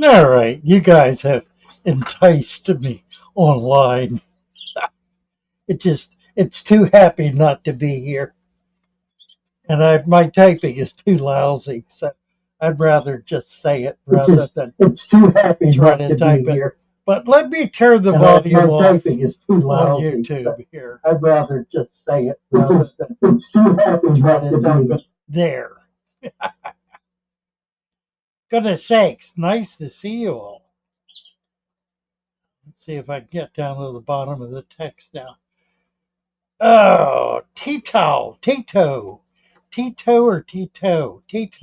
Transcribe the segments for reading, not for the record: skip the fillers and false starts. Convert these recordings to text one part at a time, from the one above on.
All right, you guys have enticed me online. It's too happy not to be here. And my typing is too lousy, so I'd rather just say it rather than It's too happy try not to to type be it. here. But let me turn the And volume my off typing is too on lousy, so YouTube here. I'd rather just say it rather than it's too happy Try not to to type be it there. Goodness sakes, nice to see you all. Let's see if I can get down to the bottom of the text now. Oh, Tito or Tito.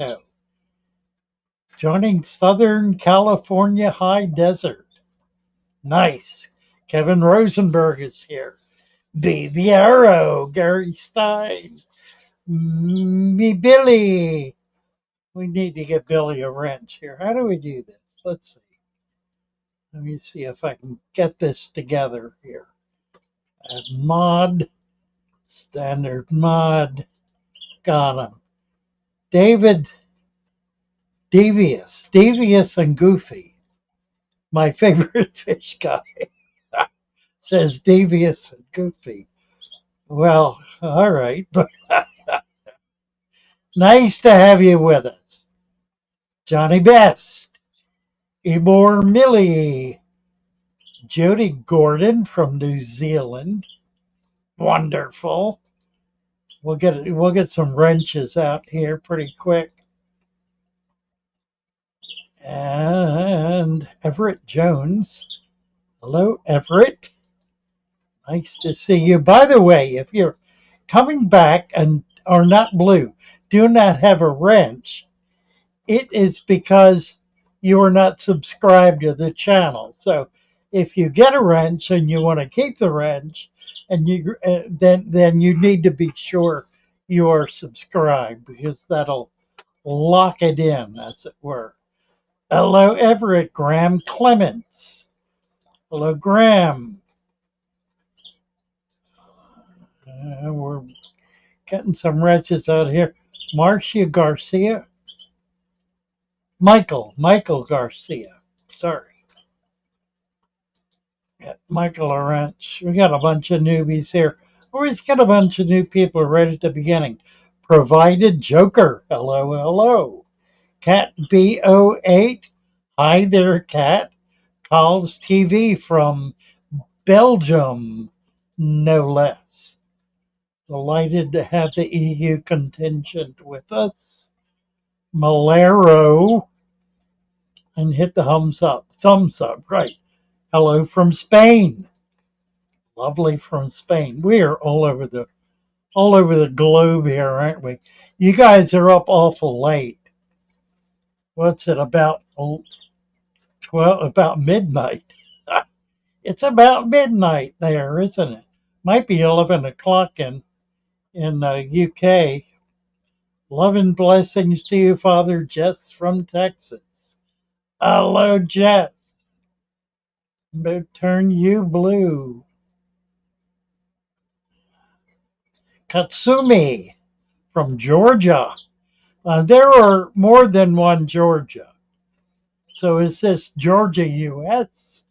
Joining Southern California High Desert. Nice. Kevin Rosenberg is here. Baby Arrow, Gary Stein, me Billy. We need to get Billy a wrench here. How do we do this? Let's see. Let me see if I can get this together here. Add mod, standard mod. Got him. David, Devious and Goofy. My favorite fish guy says Devious and Goofy. Well, all right, but nice to have you with us. Johnny Best, Ibor Millie, Jody Gordon from New Zealand. Wonderful. We'll get some wrenches out here pretty quick. And Everett Jones. Hello, Everett. Nice to see you. By the way, if you're coming back and are not blue, do not have a wrench, it is because you are not subscribed to the channel. So if you get a wrench and you want to keep the wrench, and then you need to be sure you are subscribed because that'll lock it in, as it were. Hello, Everett. Graham Clements. Hello, Graham. We're getting some wrenches out here. Marcia Garcia. Michael Garcia. Sorry. Got Michael a wrench. We got a bunch of newbies here. Always get a bunch of new people right at the beginning. Provided Joker. Hello, hello. Cat B08. Hi there, Cat. Calls TV from Belgium, no less. Delighted to have the EU contingent with us. Malero. And hit the thumbs up, right. Hello from Spain. Lovely from Spain. We are all over the globe here, aren't we? You guys are up awful late. What's it about 12 about midnight? It's about midnight there, isn't it? Might be 11 o'clock in UK. Love and blessings to you, Father Jess from Texas. Hello, Jess. Turn you blue. Katsumi from Georgia. There are more than one Georgia. So is this Georgia, U.S.,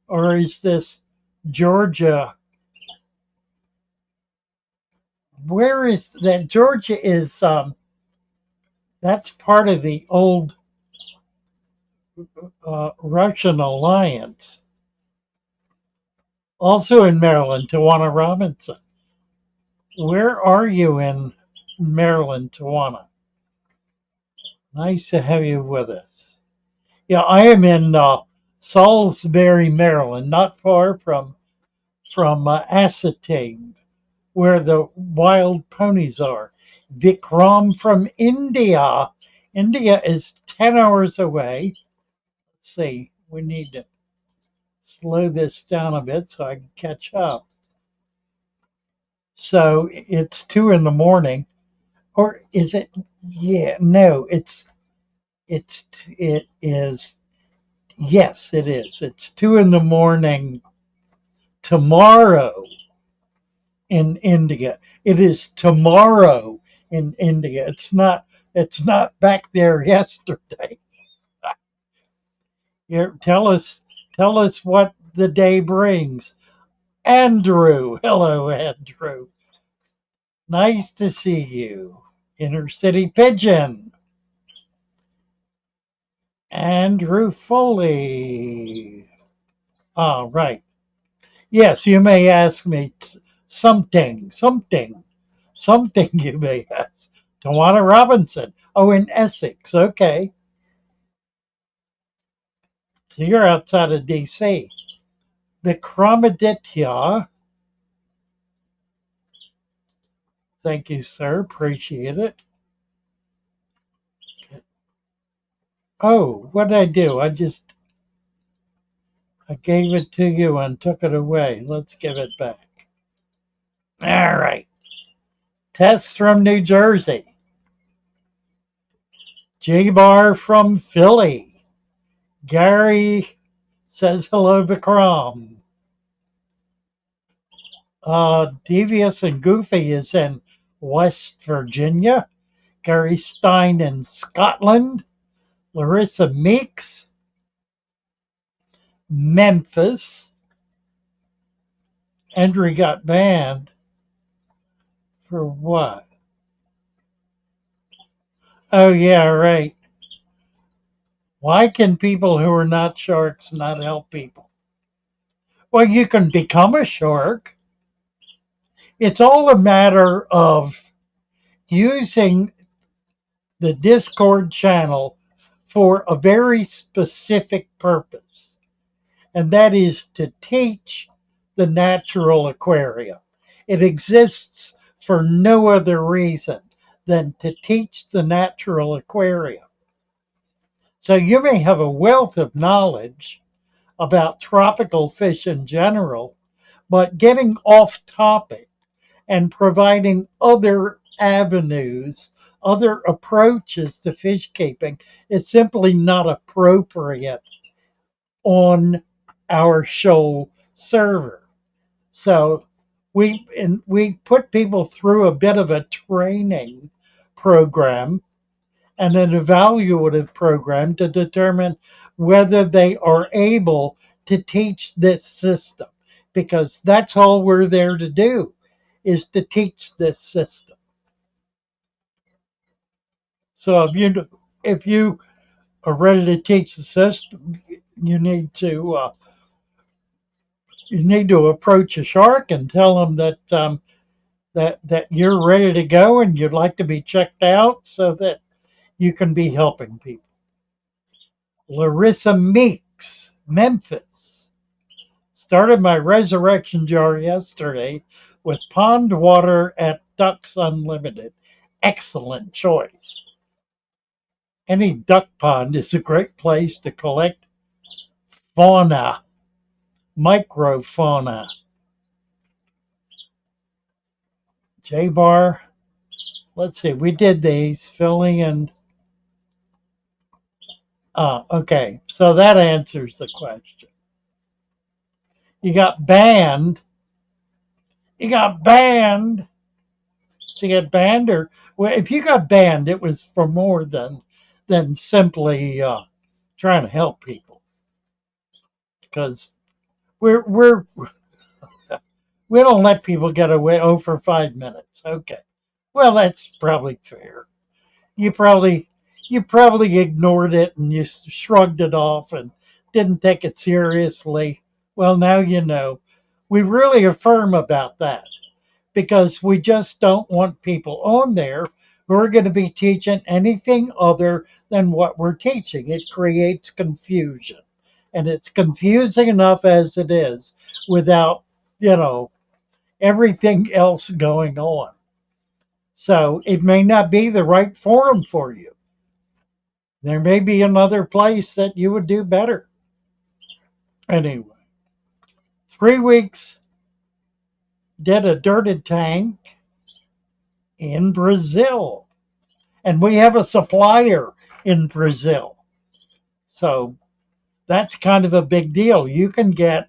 or is this Georgia? Where is that? Georgia is, that's part of the old Russian alliance. Also in Maryland, Tawana Robinson. Where are you in Maryland, Tawana? Nice to have you with us. Yeah, I am in Salisbury, Maryland, not far from Assateague, where the wild ponies are. Vikram from India. India is 10 hours away. Let's see, we need to slow this down a bit so I can catch up. So it's 2 in the morning, or is it? Yeah, no, it is. Yes, it is. It's 2 in the morning tomorrow in India. It is tomorrow in India. It's not back there yesterday. Here, tell us what the day brings. Andrew. Hello, Andrew. Nice to see you. Inner City Pigeon. Andrew Foley. Ah, right. Yes, you may ask me something you may ask. Tawana Robinson. Oh, in Essex. Okay. So you're outside of D.C. Vikramaditya. Thank you, sir. Appreciate it. Oh, what did I do? I gave it to you and took it away. Let's give it back. All right. Tess from New Jersey. J-Bar from Philly. Gary says hello, Vikram. Devious and Goofy is in West Virginia. Gary Stein in Scotland. Larissa Meeks, Memphis. Andrew got banned for what? Oh, yeah, right. Why can people who are not sharks not help people? Well, you can become a shark. It's all a matter of using the Discord channel for a very specific purpose, and that is to teach the natural aquarium. It exists for no other reason than to teach the natural aquarium. So you may have a wealth of knowledge about tropical fish in general, but getting off topic and providing other avenues, other approaches to fish keeping is simply not appropriate on our shoal server. So we put people through a bit of a training program and an evaluative program to determine whether they are able to teach this system, because that's all we're there to do, is to teach this system. So if you are ready to teach the system, you need to approach a shark and tell them that you're ready to go and you'd like to be checked out so that you can be helping people. Larissa Meeks, Memphis. Started my resurrection jar yesterday with pond water at Ducks Unlimited. Excellent choice. Any duck pond is a great place to collect fauna, microfauna. J-Bar, let's see, we did these, filling and, okay, so that answers the question. You got banned. You got banned. So you get banned, or well, if you got banned, it was for more than simply trying to help people, because we're we don't let people get away over 5 minutes. Okay, well that's probably fair. You probably ignored it and you shrugged it off and didn't take it seriously. Well, now you know. We really affirm about that, because we just don't want people on there who are going to be teaching anything other than what we're teaching. It creates confusion. And it's confusing enough as it is without, everything else going on. So it may not be the right forum for you. There may be another place that you would do better. Anyway, 3 weeks, did a dirted tank in Brazil. And we have a supplier in Brazil. So that's kind of a big deal. You can get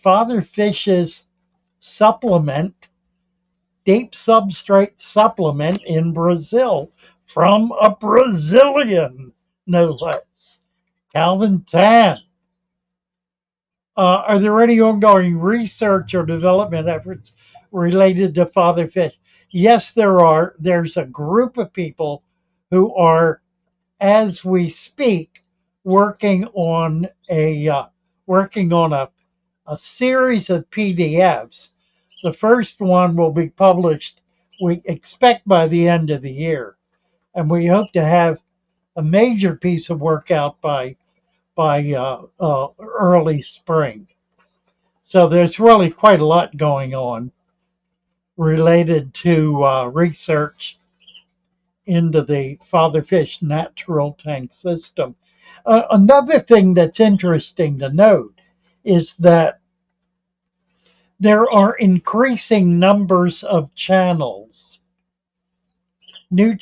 Father Fish's supplement, deep substrate supplement in Brazil from a Brazilian, no less. Calvin Tan. Are there any ongoing research or development efforts related to fatherfish? Yes, there are. There's a group of people who are, as we speak, working on a series of PDFs. The first one will be published, we expect, by the end of the year, and we hope to have a major piece of work out by early spring. So there's really quite a lot going on related to research into the fatherfish natural tank system. Another thing that's interesting to note is that there are increasing numbers of channels, new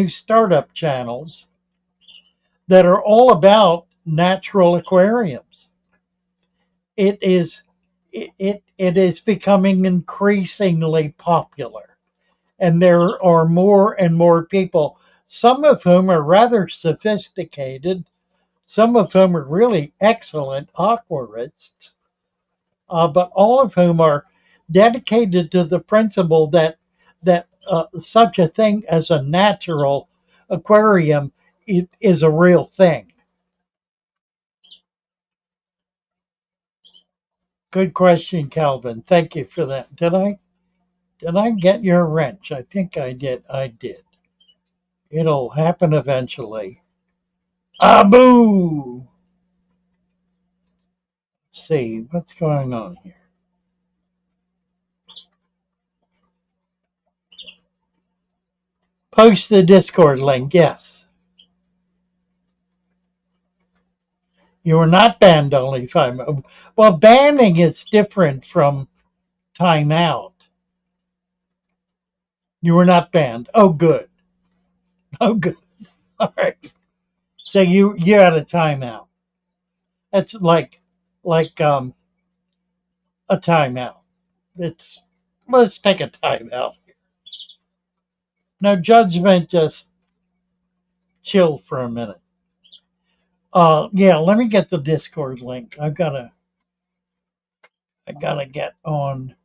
startup channels that are all about natural aquariums. It is becoming increasingly popular, and there are more and more people, some of whom are rather sophisticated, some of whom are really excellent aquarists, but all of whom are dedicated to the principle that such a thing as a natural aquarium is a real thing. Good question, Calvin. Thank you for that. Did I get your wrench? I think I did. I did. It'll happen eventually. Abu! Let's see what's going on here. Post the Discord link. Yes. You were not banned only 5 minutes. Well, banning is different from timeout. You were not banned. Oh, good. Oh, good. All right. So you had a timeout. That's like a timeout. It's Let's take a timeout. No judgment. Just chill for a minute. Yeah. Let me get the Discord link. I gotta get on.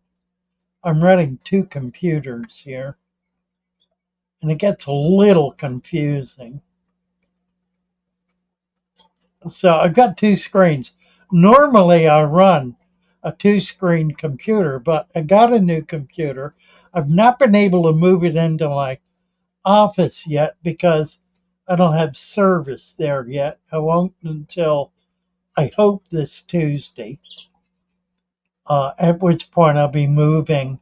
I'm running two computers here, and it gets a little confusing. So I've got two screens. Normally I run a two-screen computer, but I got a new computer. I've not been able to move it into my office yet because I don't have service there yet. I won't until, I hope, this Tuesday, at which point I'll be moving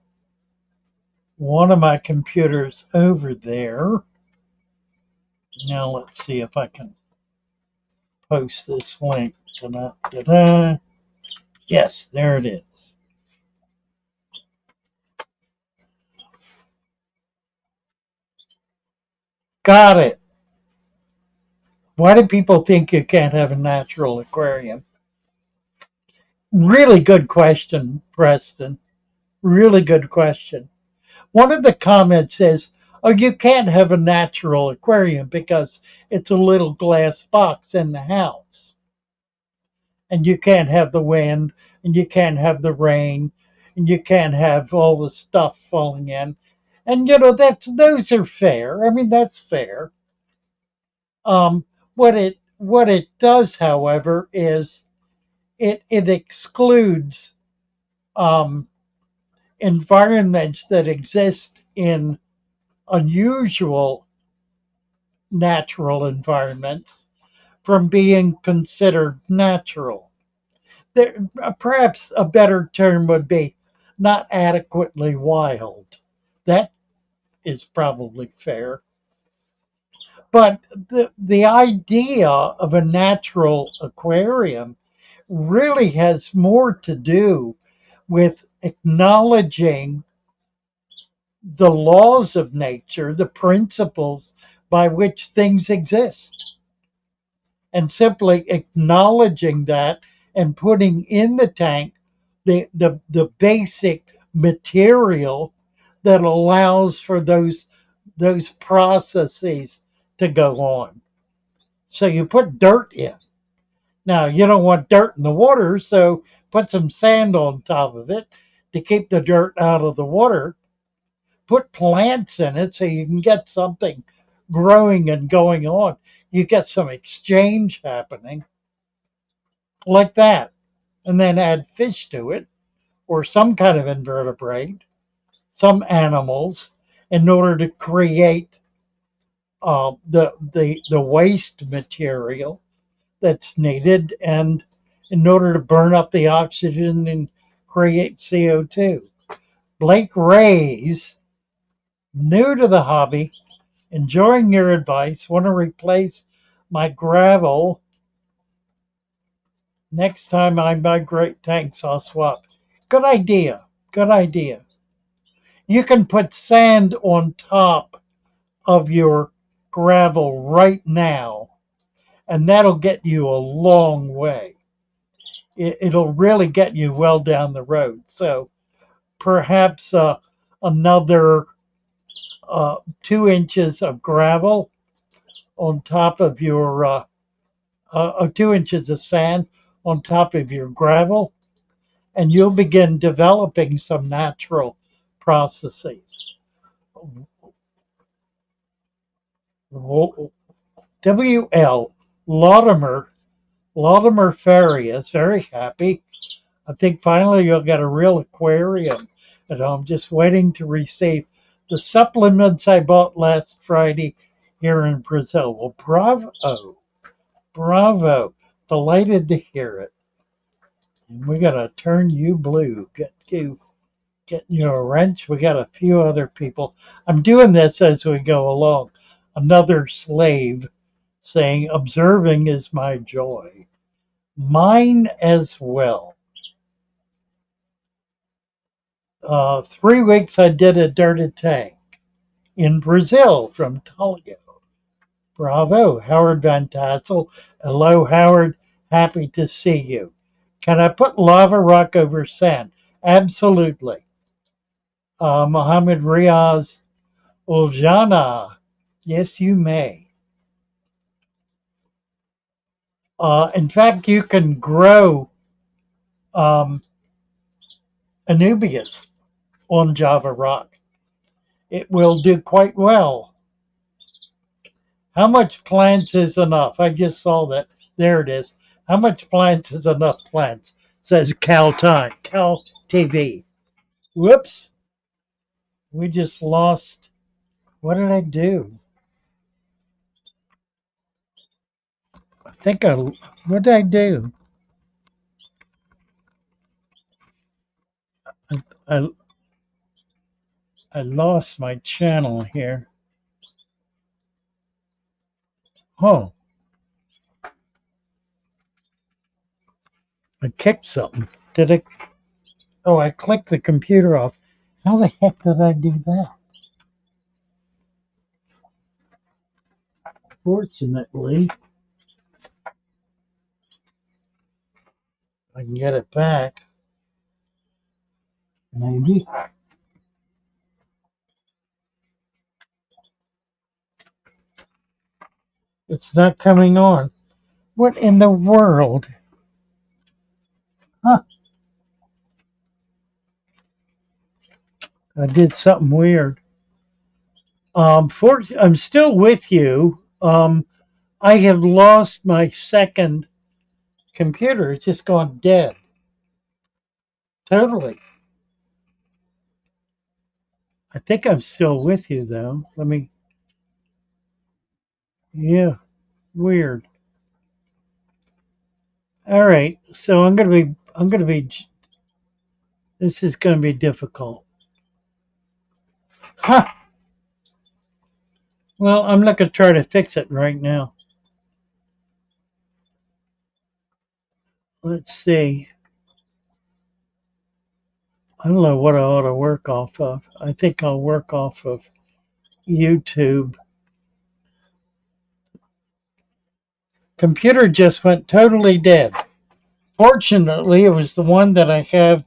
one of my computers over there. Now let's see if I can post this link. Ta-da. Yes, there it is. Got it. Why do people think you can't have a natural aquarium? Really good question, Preston. Really good question. One of the comments says, oh, you can't have a natural aquarium because it's a little glass box in the house. And you can't have the wind, and you can't have the rain, and you can't have all the stuff falling in. And those are fair. I mean, that's fair. Um, what it does, however, is it excludes um, environments that exist in unusual natural environments from being considered natural. Perhaps a better term would be not adequately wild. That is probably fair. But the idea of a natural aquarium really has more to do with acknowledging the laws of nature, the principles by which things exist, and simply acknowledging that and putting in the tank the basic material that allows for those processes to go on. So you put dirt in. Now, you don't want dirt in the water, so put some sand on top of it to keep the dirt out of the water. Put plants in it so you can get something growing and going on. You get some exchange happening like that. And then add fish to it or some kind of invertebrate, some animals, in order to create the waste material that's needed, and in order to burn up the oxygen and create CO2. Blake Ray's new to the hobby, enjoying your advice, want to replace my gravel. Next time I migrate tanks, I'll swap. Good idea. Good idea. You can put sand on top of your gravel right now, and that'll get you a long way. It'll really get you well down the road. So perhaps another 2 inches of gravel on top of your 2 inches of sand on top of your gravel, and you'll begin developing some natural processes. WL Latimer Ferry is very happy. I think finally you'll get a real aquarium at home. Just waiting to receive the supplements I bought last Friday here in Brazil. Well, bravo, bravo. Delighted to hear it. And we got to turn you blue. Get you a wrench. We got a few other people. I'm doing this as we go along. Another slave saying, observing is my joy. Mine as well. 3 weeks I did a dirted tank in Brazil from Toledo. Bravo, Howard Van Tassel. Hello, Howard. Happy to see you. Can I put lava rock over sand? Absolutely. Mohammed Riaz Uljana. Yes, you may. In fact, you can grow Anubias on Java rock. It will do quite well. How much plants is enough? I just saw that. There it is. How much plants is enough plants? Says Cal TV. Whoops. We just lost. What did I do? What did I do? I, I lost my channel here. Oh, I kicked something. Did I? Oh, I clicked the computer off. How the heck did I do that? Fortunately, I can get it back. Maybe. It's not coming on. What in the world? Huh. I did something weird. I'm still with you. I have lost my second computer. It's just gone dead. Totally. I think I'm still with you though. Yeah, weird. All right. So this is gonna be difficult. Huh. Well, I'm not gonna try to fix it right now. Let's see. I don't know what I ought to work off of. I think I'll work off of YouTube. Computer just went totally dead. Fortunately, it was the one that I have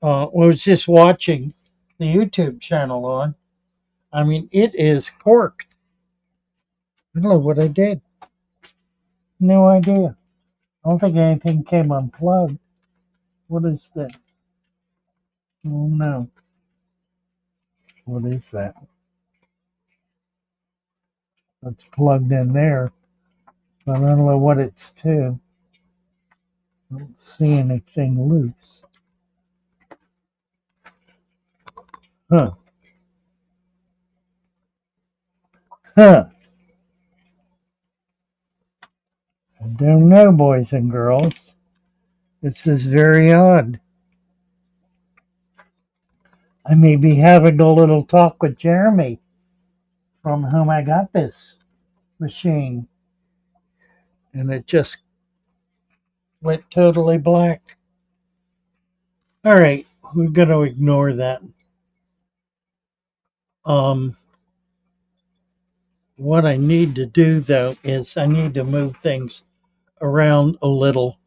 was just watching the YouTube channel on. I mean, it is corked. I don't know what I did. No idea. I don't think anything came unplugged. What is this? Oh no. What is that? It's plugged in there. But I don't know what it's to. I don't see anything loose. Huh. Huh. I don't know, boys and girls. This is very odd. I may be having a little talk with Jeremy, from whom I got this machine, and it just went totally black. All right, we're going to ignore that. Um, what I need to do though is I need to move things around a little.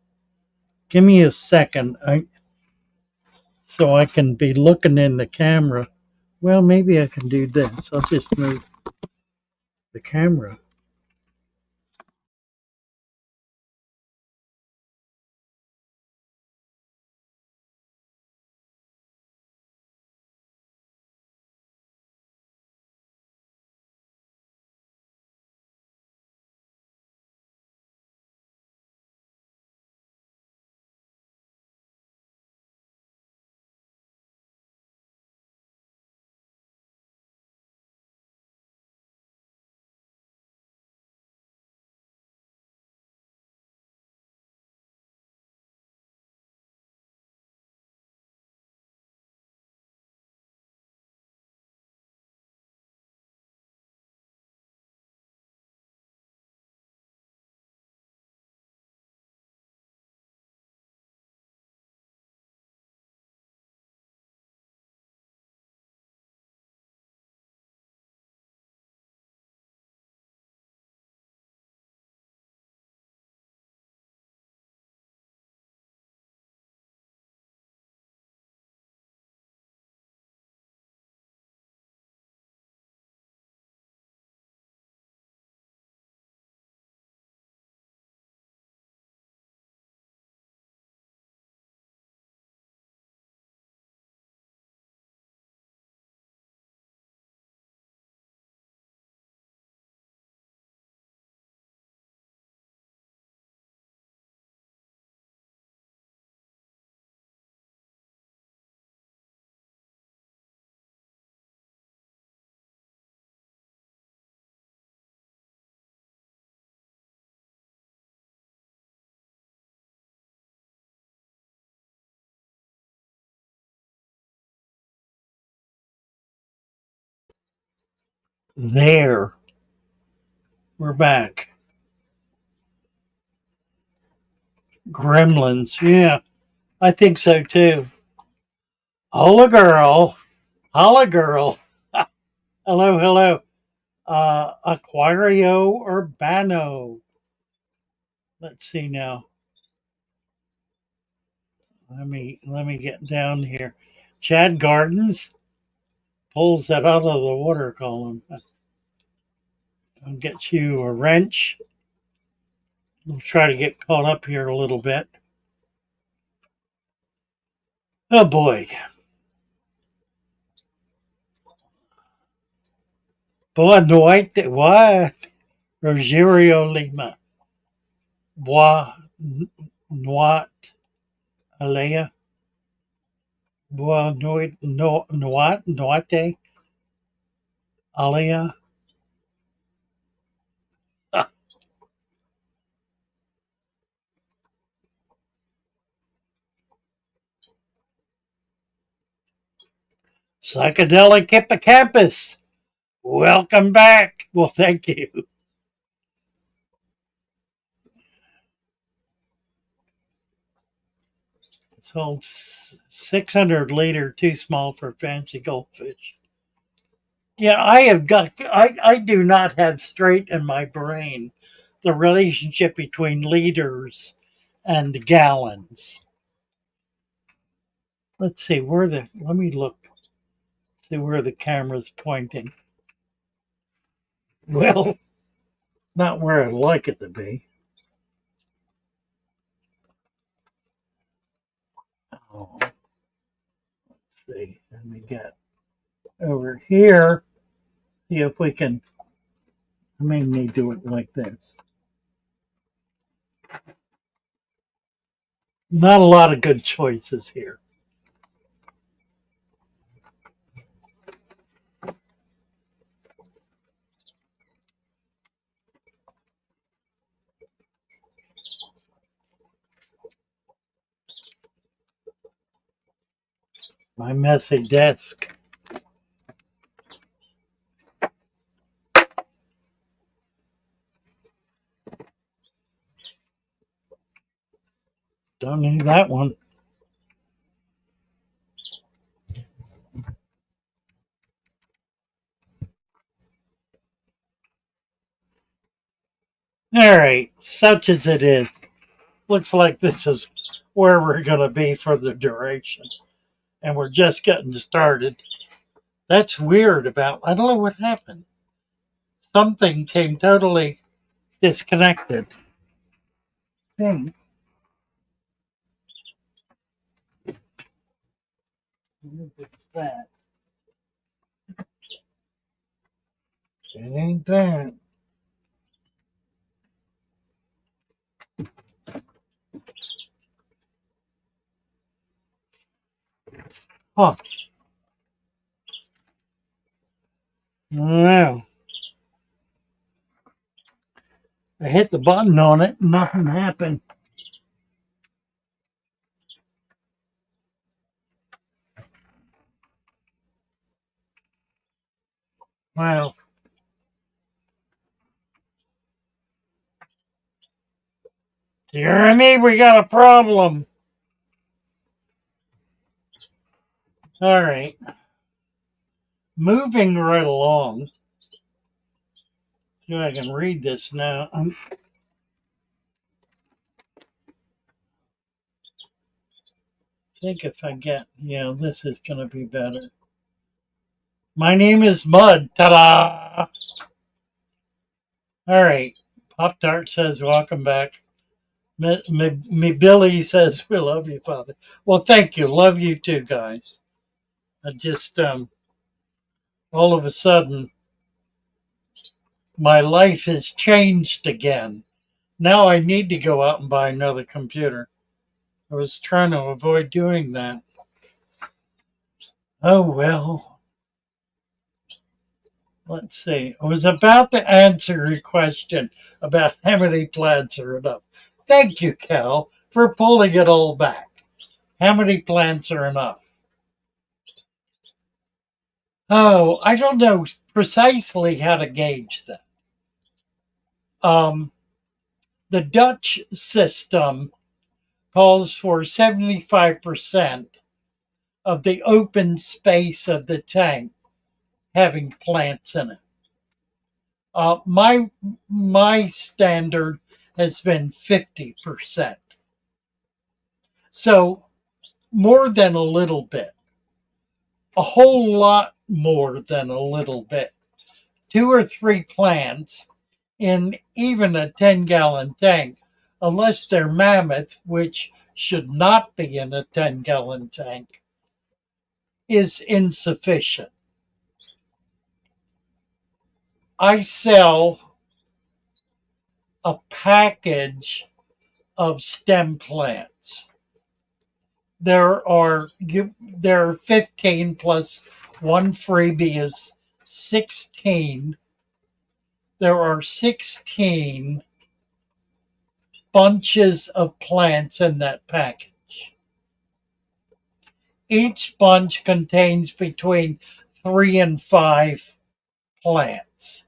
Give me a second, so I can be looking in the camera. Well, maybe I can do this. I'll just move the camera. There, we're back. Gremlins, yeah, I think so too. Holla girl, holla girl. Hello, hello. Aquario Urbano. Let's see now. Let me get down here. Chad Gardens pulls that out of the water column. I'll get you a wrench. We'll try to get caught up here a little bit. Oh boy. Boa noite. What? Rogerio Lima. Boa noite. Alea. Boa noite. No, noite. Alea. Psychedelic hippocampus. Welcome back. Well, thank you. It's holds 600 liter, too small for fancy goldfish. Yeah, I do not have straight in my brain the relationship between liters and gallons. Let's see let me look, see where the camera's pointing. Well, not where I'd like it to be. Oh, let's see. Let me get over here. See if we can. I may do it like this. Not a lot of good choices here. My messy desk. Don't need that one. All right, such as it is. Looks like this is where we're going to be for the duration. And we're just getting started. That's weird about, I don't know what happened. Something came totally disconnected. Thing. What's that? It ain't that. Huh. Well, I hit the button on it, nothing happened. Well, do you hear me? We got a problem. All right. Moving right along. See if I can read this now. I think if I get, yeah, this is going to be better. My name is Mud. Ta-da! All right. Pop Tart says, welcome back. Me Billy says, we love you, Father. Well, thank you. Love you too, guys. I just, all of a sudden, my life has changed again. Now I need to go out and buy another computer. I was trying to avoid doing that. Oh, well. Let's see. I was about to answer your question about how many plants are enough. Thank you, Cal, for pulling it all back. How many plants are enough? Oh, I don't know precisely how to gauge that. The Dutch system calls for 75% of the open space of the tank having plants in it. My standard has been 50%. So more than a little bit, a whole lot more than a little bit. 2 or 3 plants in even a 10-gallon tank, unless they're mammoth, which should not be in a 10-gallon tank, is insufficient. I sell a package of stem plants. There are 15 plus one freebie is 16. There are 16 bunches of plants in that package. Each bunch contains between 3 and 5 plants.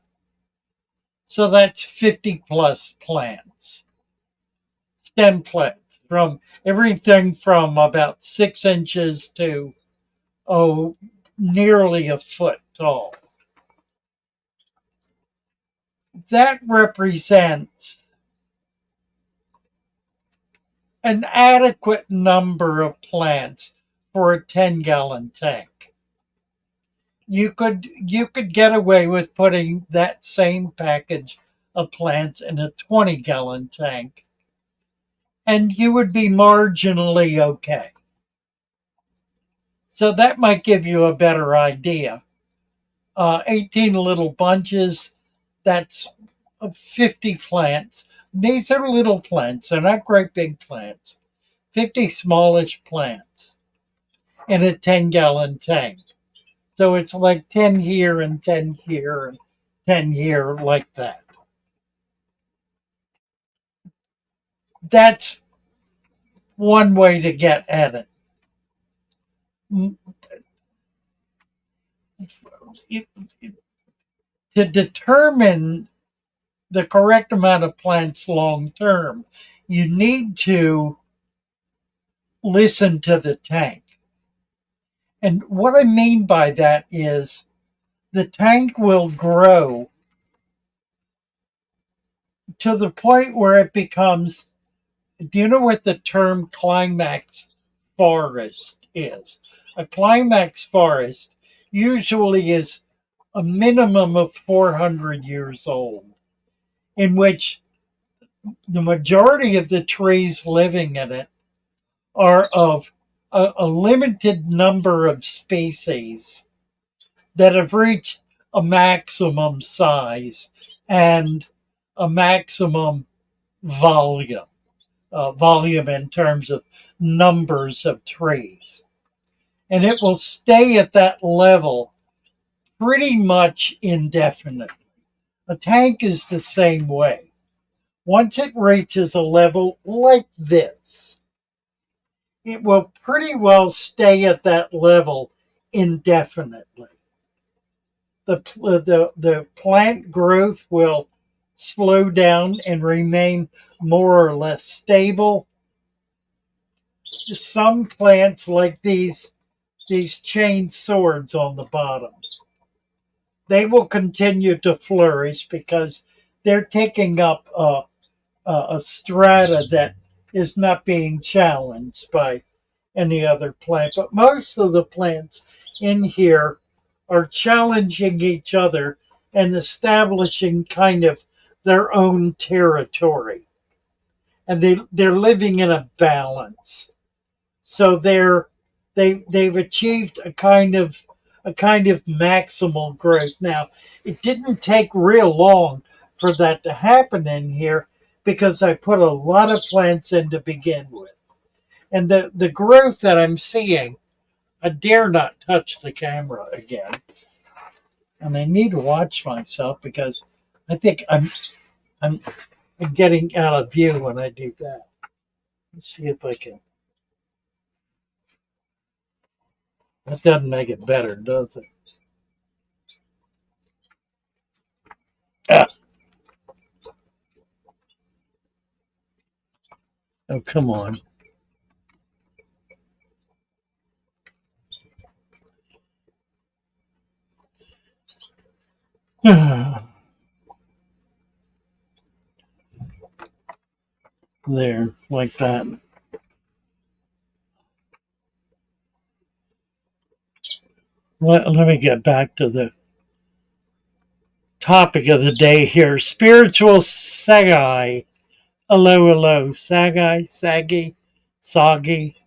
So that's 50 plus plants. Stem plants from everything from about 6 inches to, nearly a foot tall. That represents an adequate number of plants for a 10-gallon tank. You could get away with putting that same package of plants in a 20-gallon tank, and you would be marginally okay. So that might give you a better idea. 18 little bunches, that's 50 plants. These are little plants, they're not great big plants. 50 smallish plants in a 10-gallon tank. So it's like 10 here and 10 here and 10 here, like that. That's one way to get at it. To determine the correct amount of plants long term, you need to listen to the tank. And what I mean by that is the tank will grow to the point where it becomes, do you know what the term climax forest is? A climax forest usually is a minimum of 400 years old, in which the majority of the trees living in it are of a limited number of species that have reached a maximum size and a maximum volume, volume in terms of numbers of trees. And it will stay at that level pretty much indefinitely. A tank is the same way. Once it reaches a level like this, it will pretty well stay at that level indefinitely. The plant growth will slow down and remain more or less stable. Some plants, like these chained swords on the bottom, they will continue to flourish because they're taking up a strata that is not being challenged by any other plant. But most of the plants in here are challenging each other and establishing kind of their own territory. And they're living in a balance. So they've achieved a kind of maximal growth. Now, it didn't take real long for that to happen in here because I put a lot of plants in to begin with. And the growth that I'm seeing, I dare not touch the camera again. And I need to watch myself because I think I'm getting out of view when I do that. Let's see if I can. That doesn't make it better, does it? Ah. Oh, come on. There, like that. Let me get back to the topic of the day here. Spiritual Sagai. Hello, hello. Sagai, Saggy, Soggy,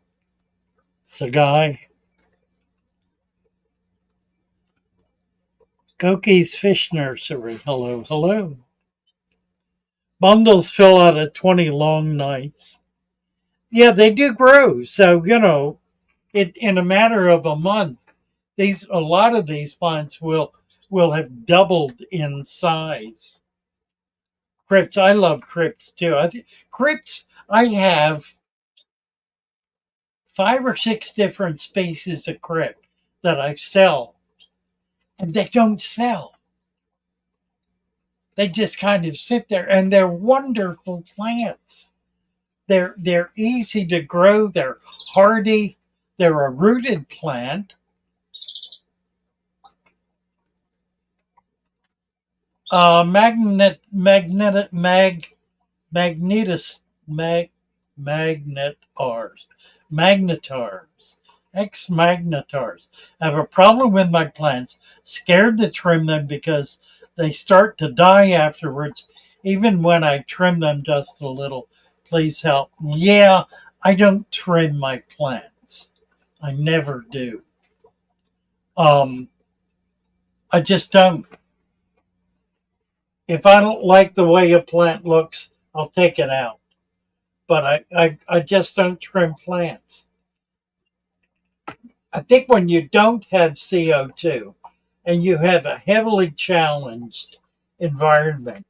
Sagai. Koki's Fish Nursery. Hello, hello. Bundles fill out of 20 long nights. Yeah, they do grow. So, it in a matter of a month, a lot of these plants will have doubled in size. Crypts, I love crypts too. I have 5 or 6 different species of crypt that I sell, and they don't sell. They just kind of sit there, and they're wonderful plants. They're easy to grow. They're hardy. They're a rooted plant. Magnetar, ex-magnetars. I have a problem with my plants. Scared to trim them because they start to die afterwards, even when I trim them just a little. Please help. Yeah, I don't trim my plants. I never do. Um, I just don't. If I don't like the way a plant looks, I'll take it out. But I just don't trim plants. I think when you don't have CO2 and you have a heavily challenged environment,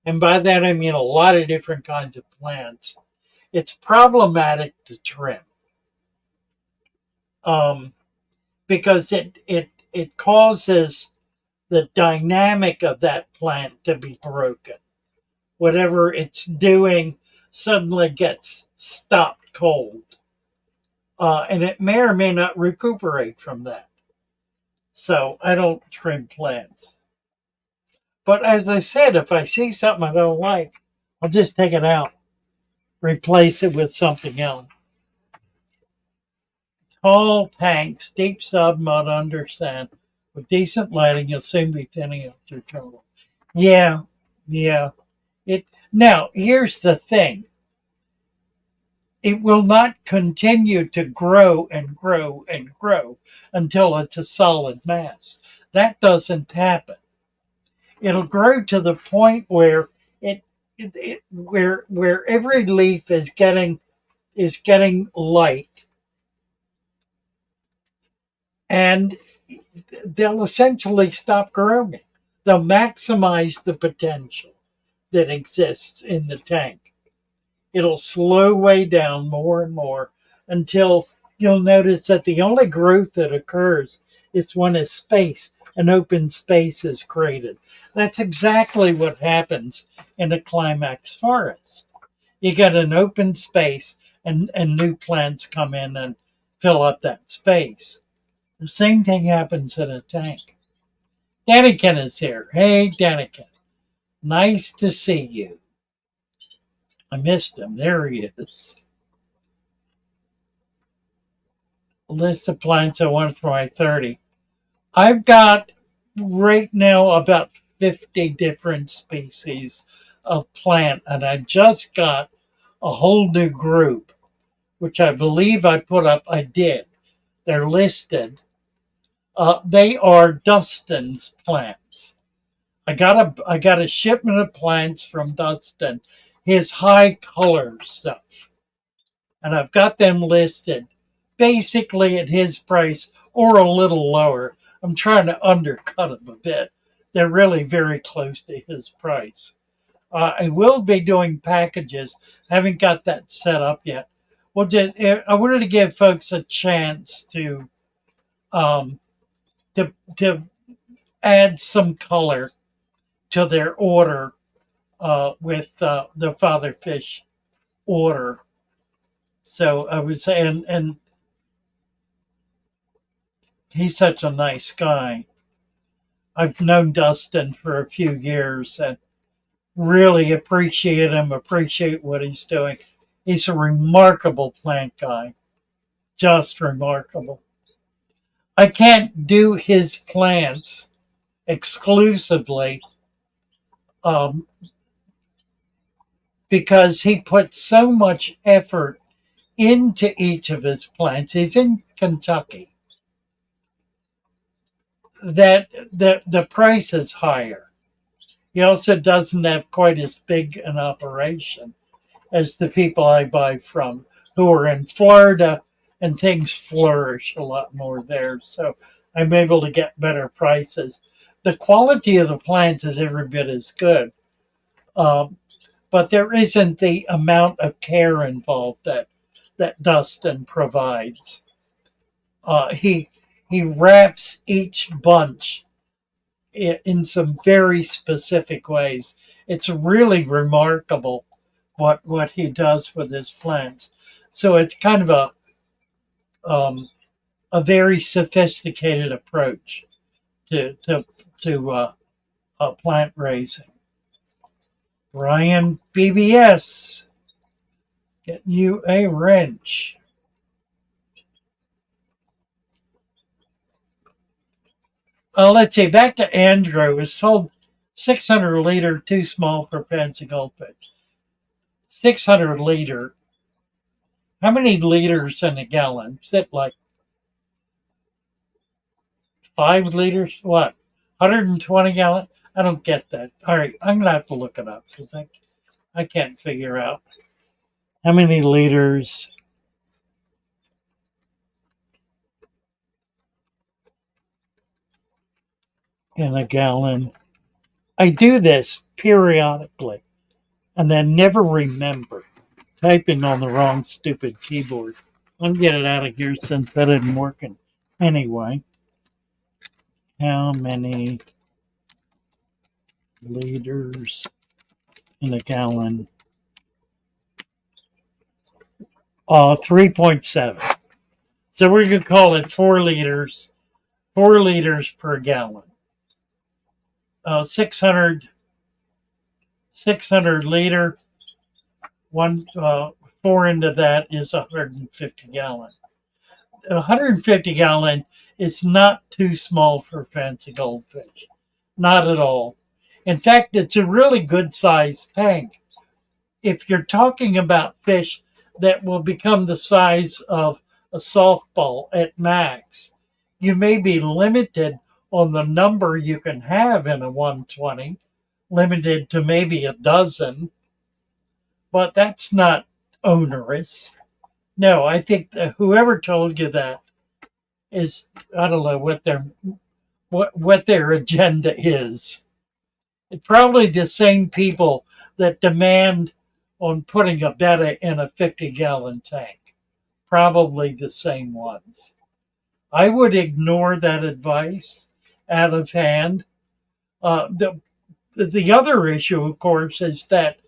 and by that I mean a lot of different kinds of plants, it's problematic to trim. Um, because it causes the dynamic of that plant to be broken. Whatever it's doing suddenly gets stopped cold. And it may or may not recuperate from that. So I don't trim plants. But as I said, if I see something I don't like, I'll just take it out, replace it with something else. Tall tanks, deep sub mud under sand. With decent lighting, you'll soon be thinning out your trouble. Yeah, yeah. It now here's the thing. It will not continue to grow and grow and grow until it's a solid mass. That doesn't happen. It'll grow to the point where where every leaf is getting light, and they'll essentially stop growing. They'll maximize the potential that exists in the tank. It'll slow way down more and more until you'll notice that the only growth that occurs is when an open space is created. That's exactly what happens in a climax forest. You get an open space and new plants come in and fill up that space. The same thing happens in a tank. Daniken is here. Hey, Daniken. Nice to see you. I missed him. There he is. List of plants I want for my 30. I've got right now about 50 different species of plant, and I just got a whole new group, which I believe I put up. I did. They're listed. They are Dustin's plants. I got a shipment of plants from Dustin, his high color stuff, and I've got them listed basically at his price or a little lower. I'm trying to undercut them a bit. They're really very close to his price. I will be doing packages. I haven't got that set up yet. I wanted to give folks a chance um, to add some color to their order with the Father Fish order. So I was saying, and he's such a nice guy. I've known Dustin for a few years and really appreciate him, appreciate what he's doing. He's a remarkable plant guy, just remarkable. I can't do his plants exclusively um, because he puts so much effort into each of his plants. He's in Kentucky. That the price is higher. He also doesn't have quite as big an operation as the people I buy from who are in Florida, and things flourish a lot more there. So I'm able to get better prices. The quality of the plants is every bit as good, but there isn't the amount of care involved that Dustin provides. He wraps each bunch in some very specific ways. It's really remarkable what he does with his plants. So it's kind of a very sophisticated approach to plant raising. Brian BBS, getting you a wrench. Let's see. Back to Andrew. It's sold 600 liter, too small for fancy goldfish. 600 liter. How many liters in a gallon? Is it like 5 liters? What? 120 gallon? I don't get that. All right, I'm gonna have to look it up because I can't figure out how many liters in a gallon. I do this periodically and then never remember typing on the wrong stupid keyboard. I'll get it out of here since that isn't working. Anyway, how many liters in a gallon? 3.7. So we're going to call it 4 liters. 4 liters per gallon. 600 liter. 4 into that is 150 gallon. 150 gallon is not too small for fancy goldfish. Not at all. In fact, it's a really good sized tank. If you're talking about fish that will become the size of a softball at max, you may be limited on the number you can have in a 120, limited to maybe a dozen, but that's not onerous. No, I think that whoever told you that is, I don't know what their agenda is. It's probably the same people that demand on putting a betta in a 50-gallon tank. Probably the same ones. I would ignore that advice out of hand. The other issue, of course, is that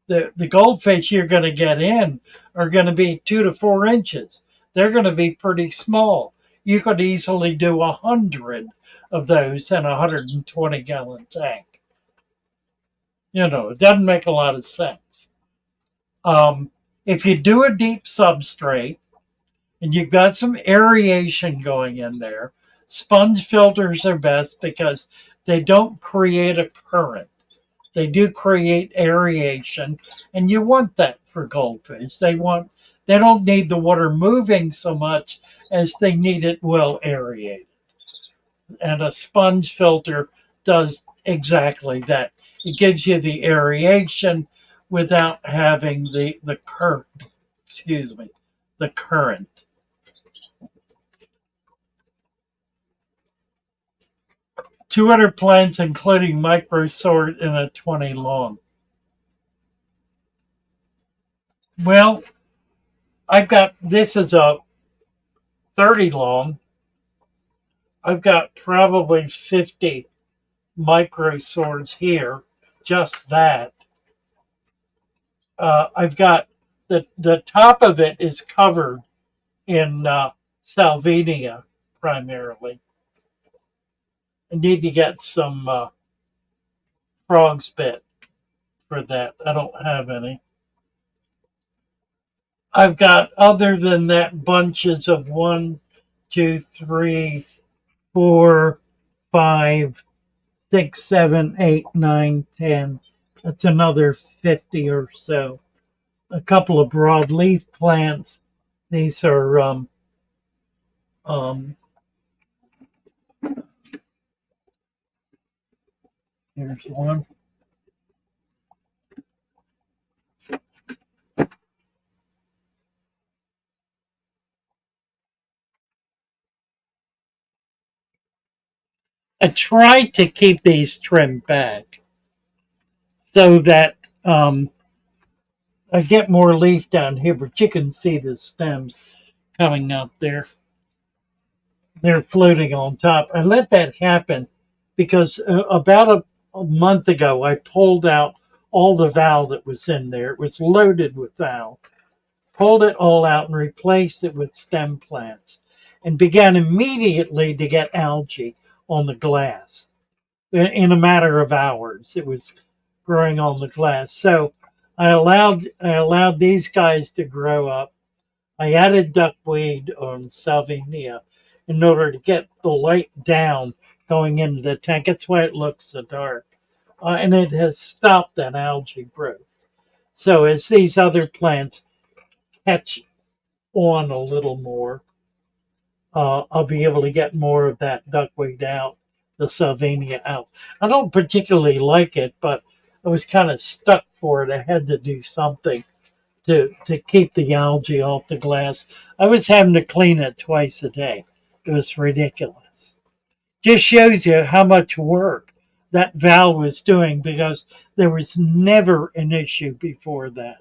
the goldfish you're going to get in are going to be 2 to 4 inches. They're going to be pretty small. You could easily do 100 of those in a 120-gallon tank. You know, it doesn't make a lot of sense. If you do a deep substrate and you've got some aeration going in there, sponge filters are best because they don't create a current. They do create aeration, and you want that for goldfish. They don't need the water moving so much as they need it well aerated. And a sponge filter does exactly that. It gives you the aeration without having the current. The current. $200 plants, including microsort in a 20 long. Well, this is a 30 long. I've got probably 50 microsorts here, just that. I've got the top of it is covered in salvinia primarily. I need to get some frog spit for that. I don't have any. I've got, other than that, bunches of 1, 2, 3, 4, 5, 6, 7, 8, 9, 10. That's another 50 or so. A couple of broadleaf plants. These are here's one. I tried to keep these trimmed back so that I get more leaf down here, but you can see the stems coming up there. They're floating on top. I let that happen because about a month ago, I pulled out all the valve that was in there. It was loaded with valve. Pulled it all out and replaced it with stem plants and began immediately to get algae on the glass. In a matter of hours, it was growing on the glass. So I allowed these guys to grow up. I added duckweed on salvinia in order to get the light down going into the tank. That's why it looks so dark. And it has stopped that algae growth. So as these other plants catch on a little more, I'll be able to get more of that duckweed out, the salvinia out. I don't particularly like it, but I was kind of stuck for it. I had to do something to keep the algae off the glass. I was having to clean it twice a day. It was ridiculous. Just shows you how much work that valve was doing because there was never an issue before that.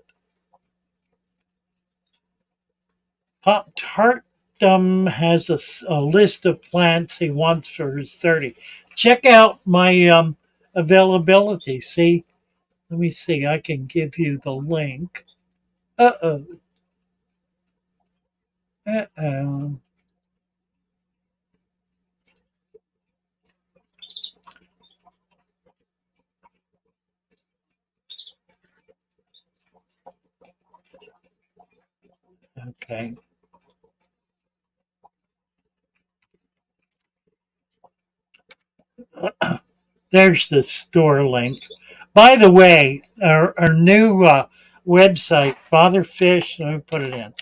Pop Tartum has a list of plants he wants for his 30. Check out my availability. See, let me see. I can give you the link. Uh oh. Uh oh. Okay. There's the store link. By the way, our new website, Fatherfish, let me put it in.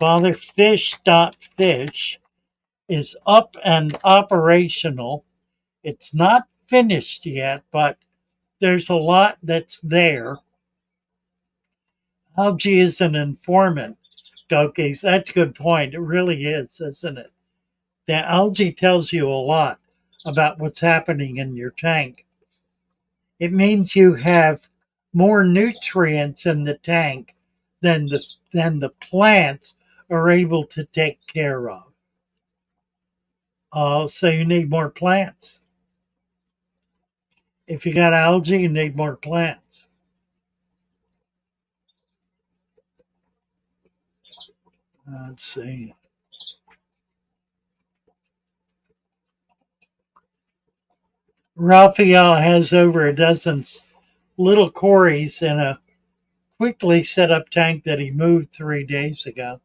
Fatherfish.fish is up and operational. It's not finished yet, but there's a lot that's there. Algae is an informant, Gokis. That's a good point. It really is, isn't it? The algae tells you a lot about what's happening in your tank. It means you have more nutrients in the tank than the plants are able to take care of. So you need more plants. If you got algae, you need more plants. Let's see. Raphael has over a dozen little cories in a quickly set up tank that he moved 3 days ago.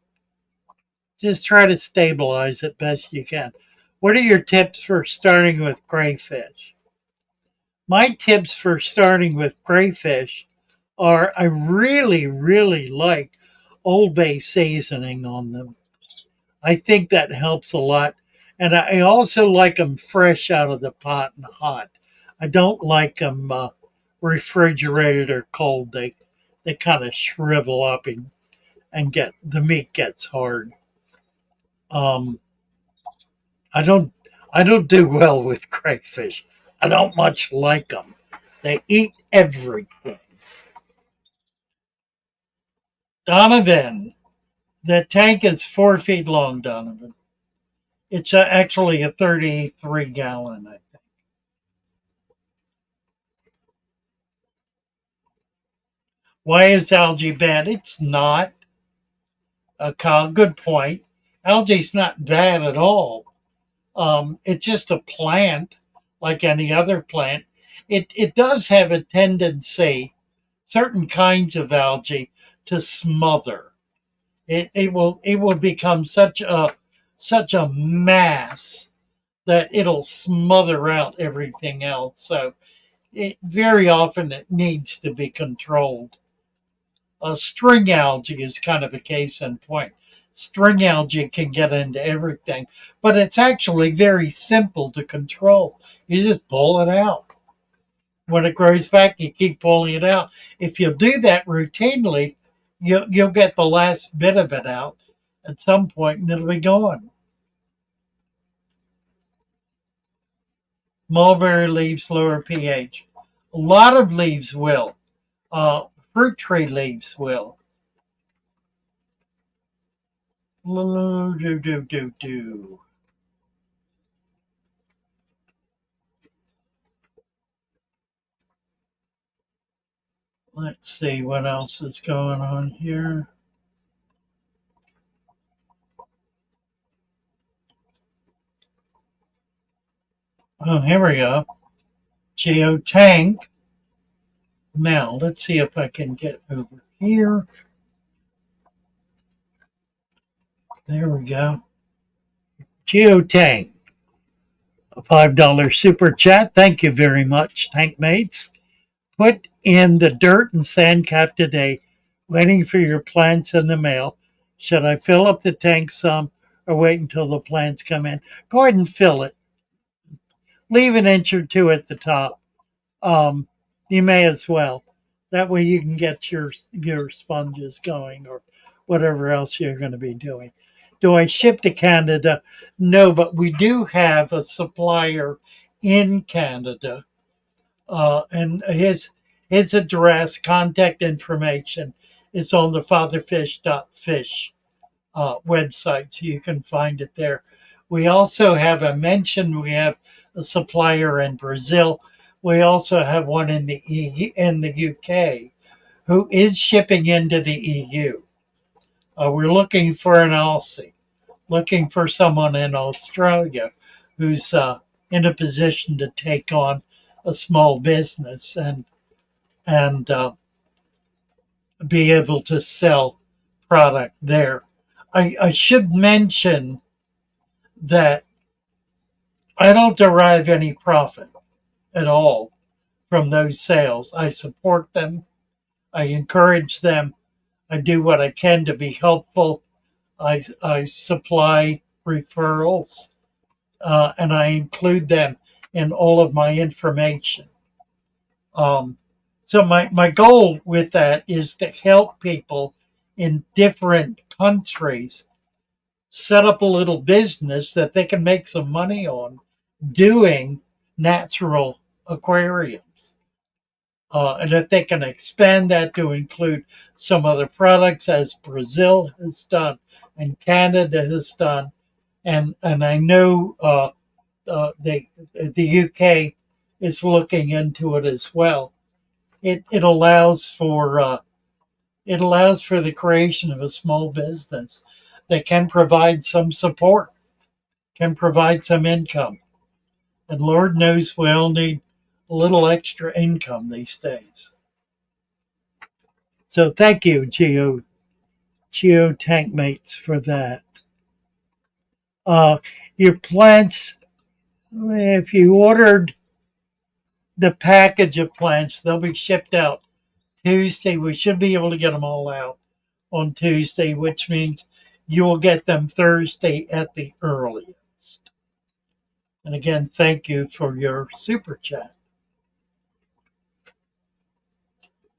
Just try to stabilize it best you can. What are your tips for starting with crayfish? My tips for starting with crayfish are I really, really like Old Bay seasoning on them. I think that helps a lot. And I also like them fresh out of the pot and hot. I don't like them refrigerated or cold. They kind of shrivel up and get the meat gets hard. Um, I don't do well with crayfish. I don't much like them. They eat everything. Donovan, the tank is 4 feet long, Donovan. It's actually a 33 gallon, I think. Why is algae bad? It's not. Kyle, good point. Algae's not bad at all. It's just a plant like any other plant. It does have a tendency, certain kinds of algae, to smother. It will become such a mass that it'll smother out everything else. So very often it needs to be controlled. String algae is kind of a case in point. String algae can get into everything, but it's actually very simple to control. You just pull it out. When it grows back, you keep pulling it out. If you do that routinely, you'll get the last bit of it out at some point and it'll be gone. Mulberry leaves lower pH. A lot of leaves will. Fruit tree leaves will. Do, do, do, do. Let's see what else is going on here. Oh, here we go. Geotank. Now, let's see if I can get over here. There we go. Geotank. A $5 super chat. Thank you very much, tank mates. Put in the dirt and sand cap today, waiting for your plants in the mail. Should I fill up the tank some or wait until the plants come in. Go ahead and fill it. Leave an inch or two at the top. You may as well. That way you can get your sponges going or whatever else you're going to be doing. Do I ship to Canada? No, but we do have a supplier in Canada, and his address, contact information is on the fatherfish.fish website, so you can find it there. We also have, I mentioned, we have a supplier in Brazil. We also have one in the UK who is shipping into the EU. We're looking for an Aussie, looking for someone in Australia who's in a position to take on a small business and be able to sell product there. I should mention that I don't derive any profit at all from those sales. I support them. I encourage them. I do what I can to be helpful. I supply referrals, and I include them in all of my information. So my goal with that is to help people in different countries set up a little business that they can make some money on doing natural aquariums. And if they can expand that to include some other products, as Brazil has done and Canada has done, and I know the UK is looking into it as well. It allows for the creation of a small business that can provide some support, can provide some income, and Lord knows we all need a little extra income these days. So thank you, Geo Tank Mates, for that. Your plants, if you ordered the package of plants, they'll be shipped out Tuesday. We should be able to get them all out on Tuesday, which means you will get them Thursday at the earliest. And again, thank you for your super chat.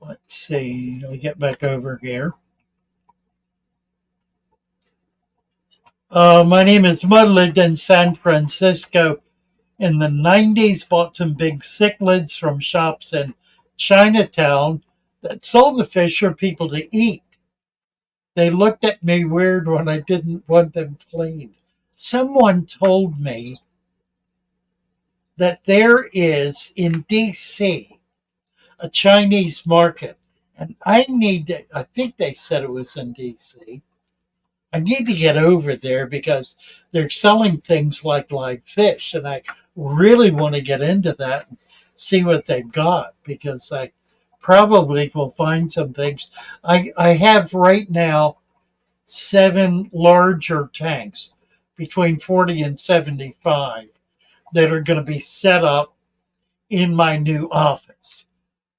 Let's see. Let me get back over here. My name is Mud. Lived in San Francisco in the 90s. Bought some big cichlids from shops in Chinatown that sold the fish for people to eat. They looked at me weird when I didn't want them cleaned. Someone told me that there is in DC a Chinese market, and I think they said it was in DC. I need to get over there because they're selling things like live fish, and I really want to get into that and see what they've got, because I probably will find some things. I have right now 7 larger tanks, between 40 and 75, that are going to be set up in my new office,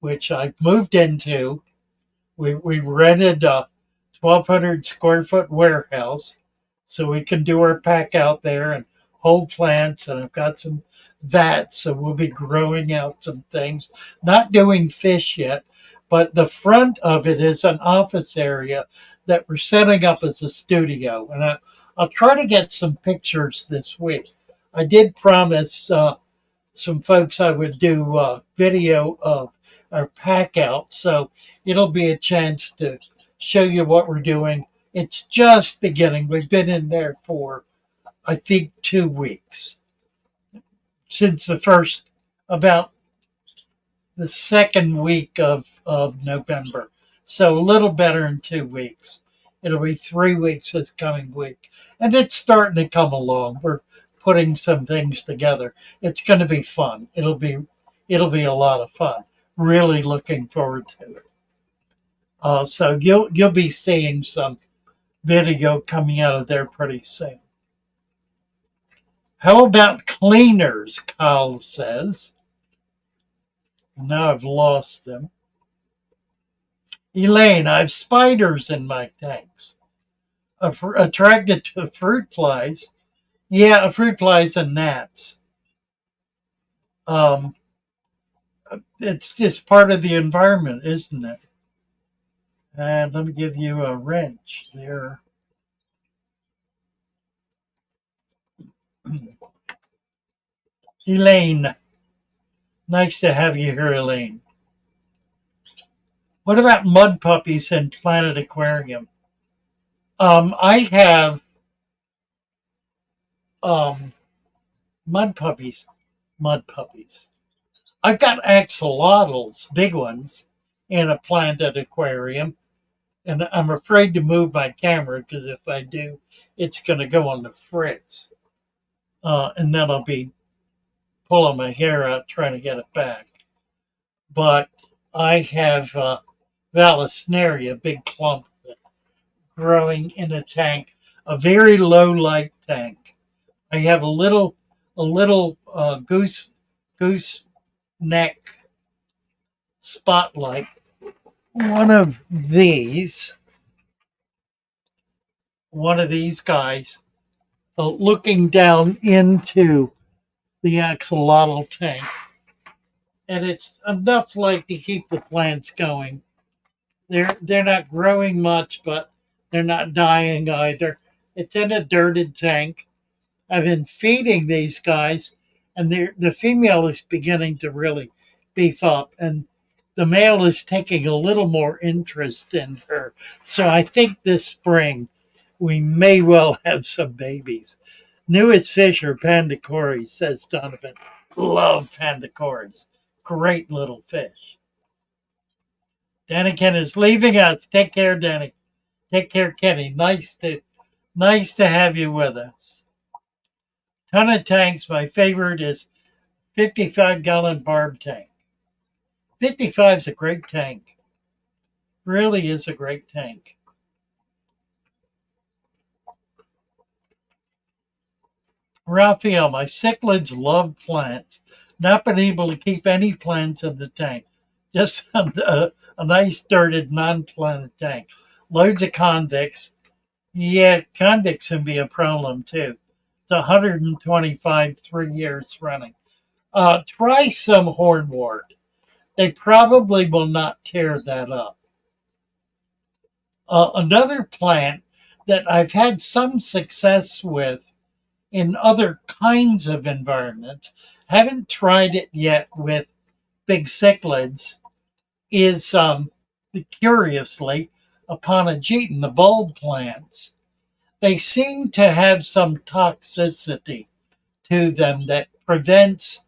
which I moved into. We rented a 1,200 square foot warehouse so we can do our pack out there and hold plants. And I've got some vats, so we'll be growing out some things. Not doing fish yet, but the front of it is an office area that we're setting up as a studio. And I'll try to get some pictures this week. I did promise some folks I would do video of our pack out, so it'll be a chance to show you what we're doing. It's just beginning. We've been in there for, I think, 2 weeks. Since about the second week of November. So a little better than 2 weeks. It'll be 3 weeks this coming week. And it's starting to come along. We're putting some things together. It's going to be fun. It'll be a lot of fun. Really looking forward to it. So you'll be seeing some video coming out of there pretty soon. How about cleaners? Kyle says. Now I've lost them. Elaine, I have spiders in my tanks. attracted to fruit flies. Yeah, fruit flies and gnats. Um, it's just part of the environment, isn't it? And let me give you a wrench there. Elaine, nice to have you here, Elaine. What about mud puppies in Planet Aquarium? I have um, mud puppies. Mud puppies. I've got axolotls, big ones, in a Planet Aquarium, and I'm afraid to move my camera because if I do, it's going to go on the fritz, and then I'll be pulling my hair out trying to get it back. But I have Vallisneria, big clump, growing in a tank, a very low light tank. I have a little goose neck spotlight. One of these guys looking down into the axolotl tank, and it's enough light to keep the plants going. They're not growing much, but they're not dying either. It's in a dirted tank. I've been feeding these guys, and the female is beginning to really beef up, and the male is taking a little more interest in her. So I think this spring we may well have some babies. Newest fish are pandacories, says Donovan. Love pandacories. Great little fish. Daniken is leaving us. Take care, Danny. Take care, Kenny. Nice to have you with us. Ton of tanks. My favorite is 55-gallon barb tank. 55 is a great tank. Really is a great tank. Raphael, my cichlids love plants. Not been able to keep any plants in the tank. Just a nice dirted non-planted tank. Loads of convicts. Yeah, convicts can be a problem too. It's 125 3 years running. Try some hornwort. They probably will not tear that up. Another plant that I've had some success with in other kinds of environments, haven't tried it yet with big cichlids, is curiously Aponogeton, the bulb plants. They seem to have some toxicity to them that prevents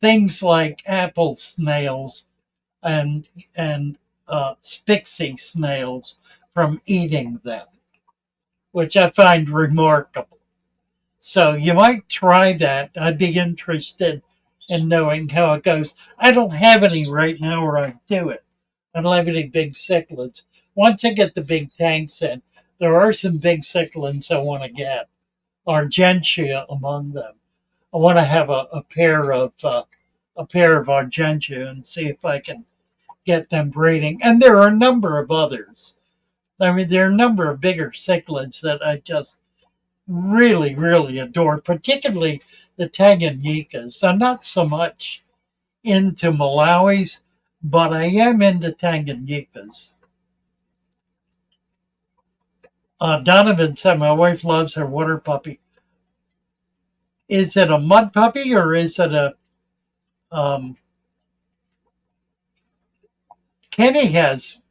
things like apple snails and spixie snails from eating them, which I find remarkable. So you might try that. I'd be interested in knowing how it goes. I don't have any right now where I do it. I don't have any big cichlids. Once I get the big tanks in, there are some big cichlids I want to get. Argentia among them. I want to have a pair of Argentia and see if I can get them breeding. And there are a number of others. I mean, there are a number of bigger cichlids that I just really, really adore, particularly the Tanganyikas. I'm not so much into Malawis, but I am into Tanganyikas. Donovan said my wife loves her water puppy. Is it a mud puppy or is it a Kenny has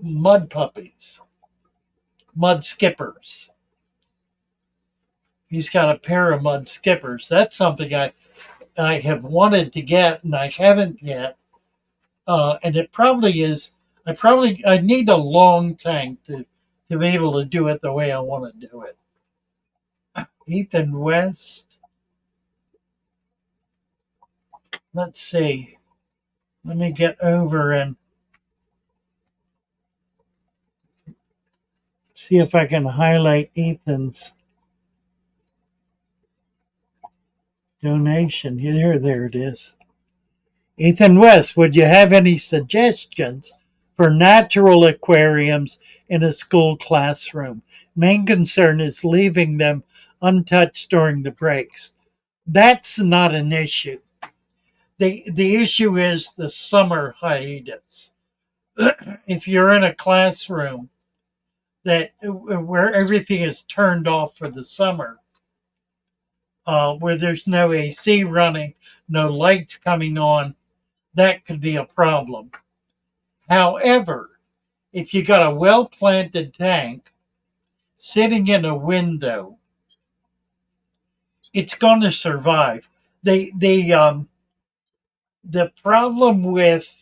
mud puppies, mud skippers. He's got a pair of mud skippers. That's something I have wanted to get and I haven't yet. And it probably is. I need a long tank to be able to do it the way I want to do it. Ethan West. Let's see. Let me get over and see if I can highlight Ethan's donation. There it is. Ethan West, would you have any suggestions for natural aquariums in a school classroom? Main concern is leaving them untouched during the breaks. That's not an issue. The issue is the summer hiatus. If you're in a classroom that where everything is turned off for the summer, where there's no AC running, no lights coming on, that could be a problem. However, if you got a well-planted tank sitting in a window, it's going to survive. The problem with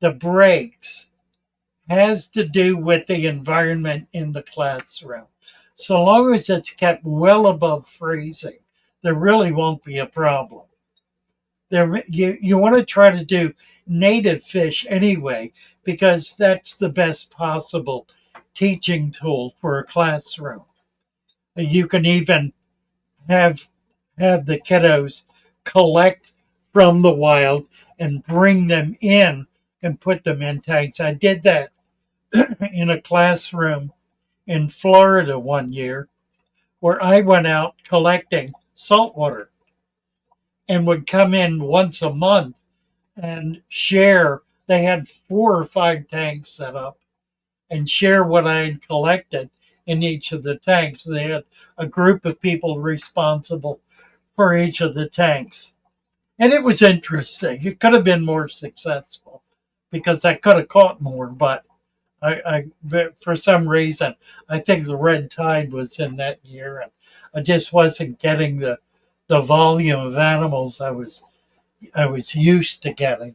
the breaks has to do with the environment in the classroom. So long as it's kept well above freezing, there really won't be a problem. You want to try to do native fish anyway, because that's the best possible teaching tool for a classroom. You can even have the kiddos collect from the wild and bring them in and put them in tanks. I did that in a classroom in Florida one year where I went out collecting saltwater and would come in once a month and share. They had 4 or 5 tanks set up and share what I had collected in each of the tanks. They had a group of people responsible for each of the tanks. And it was interesting. It could have been more successful because I could have caught more, but for some reason, I think the red tide was in that year, and I just wasn't getting the volume of animals I was used to getting.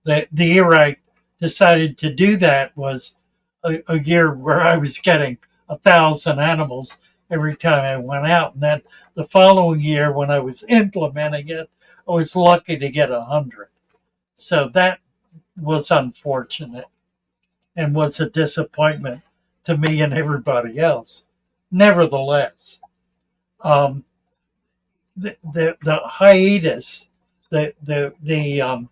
The year I decided to do that was a year where I was getting 1,000 animals every time I went out, and then the following year when I was implementing it, I was lucky to get 100. So that was unfortunate and was a disappointment to me and everybody else. Nevertheless, the hiatus, the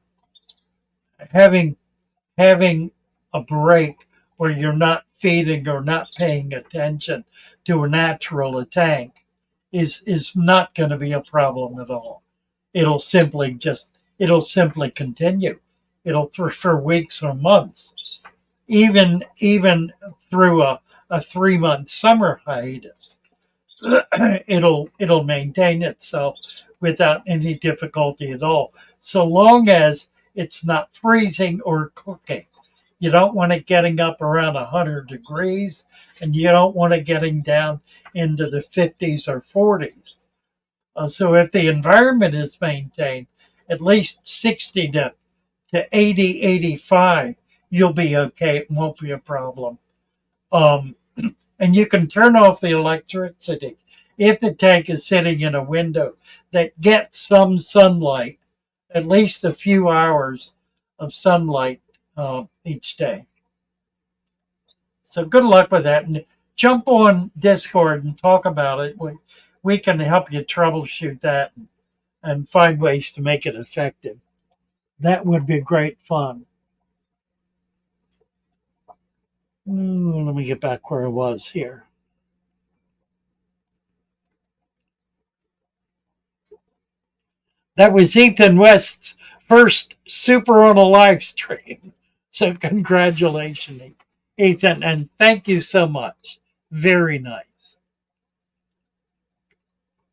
having a break where you're not feeding or not paying attention to a natural tank is not going to be a problem at all. It'll simply continue. It'll for weeks or months, even through a 3-month summer hiatus. It'll maintain itself without any difficulty at all, so long as it's not freezing or cooking. You don't want it getting up around 100 degrees, and you don't want it getting down into the 50s or 40s. So if the environment is maintained at least 60 to 80, 85, you'll be okay. It won't be a problem. And you can turn off the electricity if the tank is sitting in a window that gets some sunlight, at least a few hours of sunlight each day. So good luck with that. And jump on Discord and talk about it. We can help you troubleshoot that and find ways to make it effective. That would be great fun. Let me get back where I was here. That was Ethan West's first super on a live stream. So congratulations, Ethan, and thank you so much. Very nice.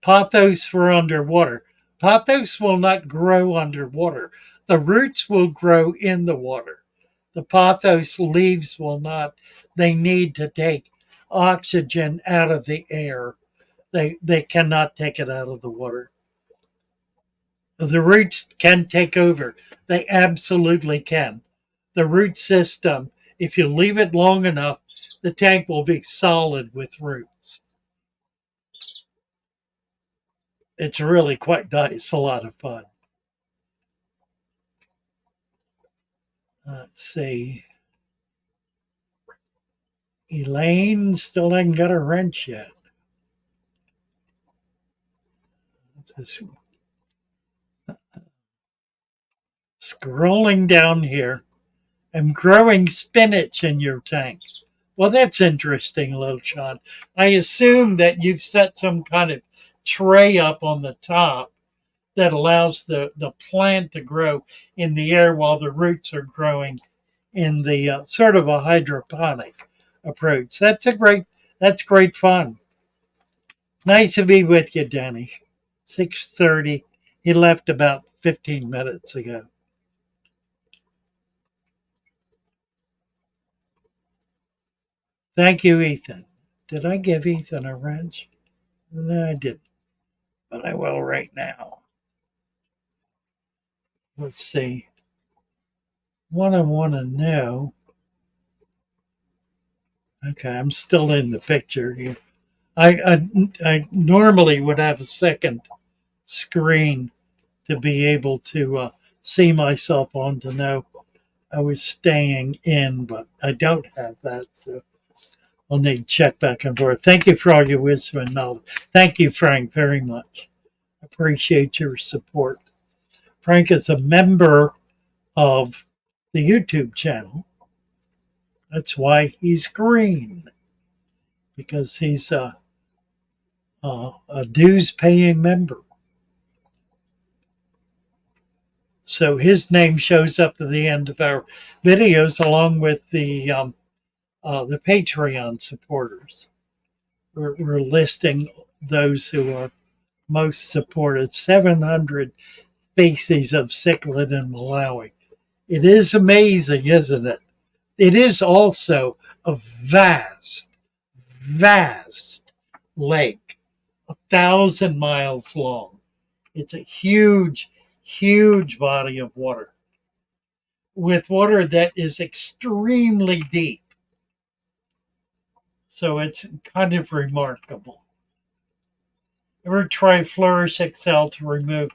Pothos for underwater. Pothos will not grow underwater. The roots will grow in the water. The pothos leaves will not. They need to take oxygen out of the air. They cannot take it out of the water. The roots can take over. They absolutely can. The root system, if you leave it long enough, the tank will be solid with roots. It's really quite nice, a lot of fun. Let's see. Elaine still hasn't got a wrench yet. Just scrolling down here. I'm growing spinach in your tank. Well, that's interesting, little Sean. I assume that you've set some kind of tray up on the top that allows the plant to grow in the air while the roots are growing in the sort of a hydroponic approach. That's great fun. Nice to be with you, Danny. 6:30. He left about 15 minutes ago. Thank you, Ethan. Did I give Ethan a wrench? No, I didn't, but I will right now. Let's see. What I want to know. Okay, I'm still in the picture here. I normally would have a second screen to be able to see myself on to know I was staying in, but I don't have that, so I'll need to check back and forth. Thank you for all your wisdom and knowledge. Thank you, Frank, very much. Appreciate your support. Frank is a member of the YouTube channel. That's why he's green, because he's a dues paying member. So his name shows up at the end of our videos along with the Patreon supporters. We're listing those who are most supportive. 700 species of cichlid in Malawi. It is amazing, isn't it? It is also a vast, vast lake, 1,000 miles long. It's a huge, huge body of water with water that is extremely deep. So it's kind of remarkable. Ever try Flourish XL to remove?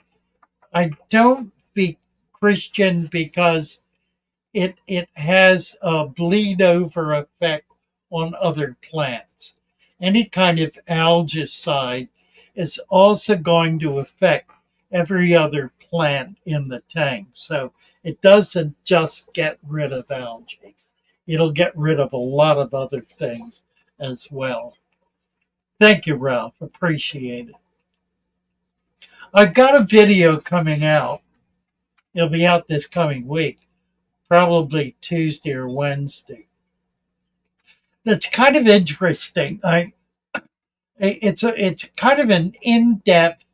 I don't be Christian because it has a bleed over effect on other plants. Any kind of algicide is also going to affect every other plant in the tank. So it doesn't just get rid of algae. It'll get rid of a lot of other things as well. Thank you, Ralph. Appreciate it. I've got a video coming out. It'll be out this coming week, probably Tuesday or Wednesday. That's kind of interesting. It's kind of an in-depth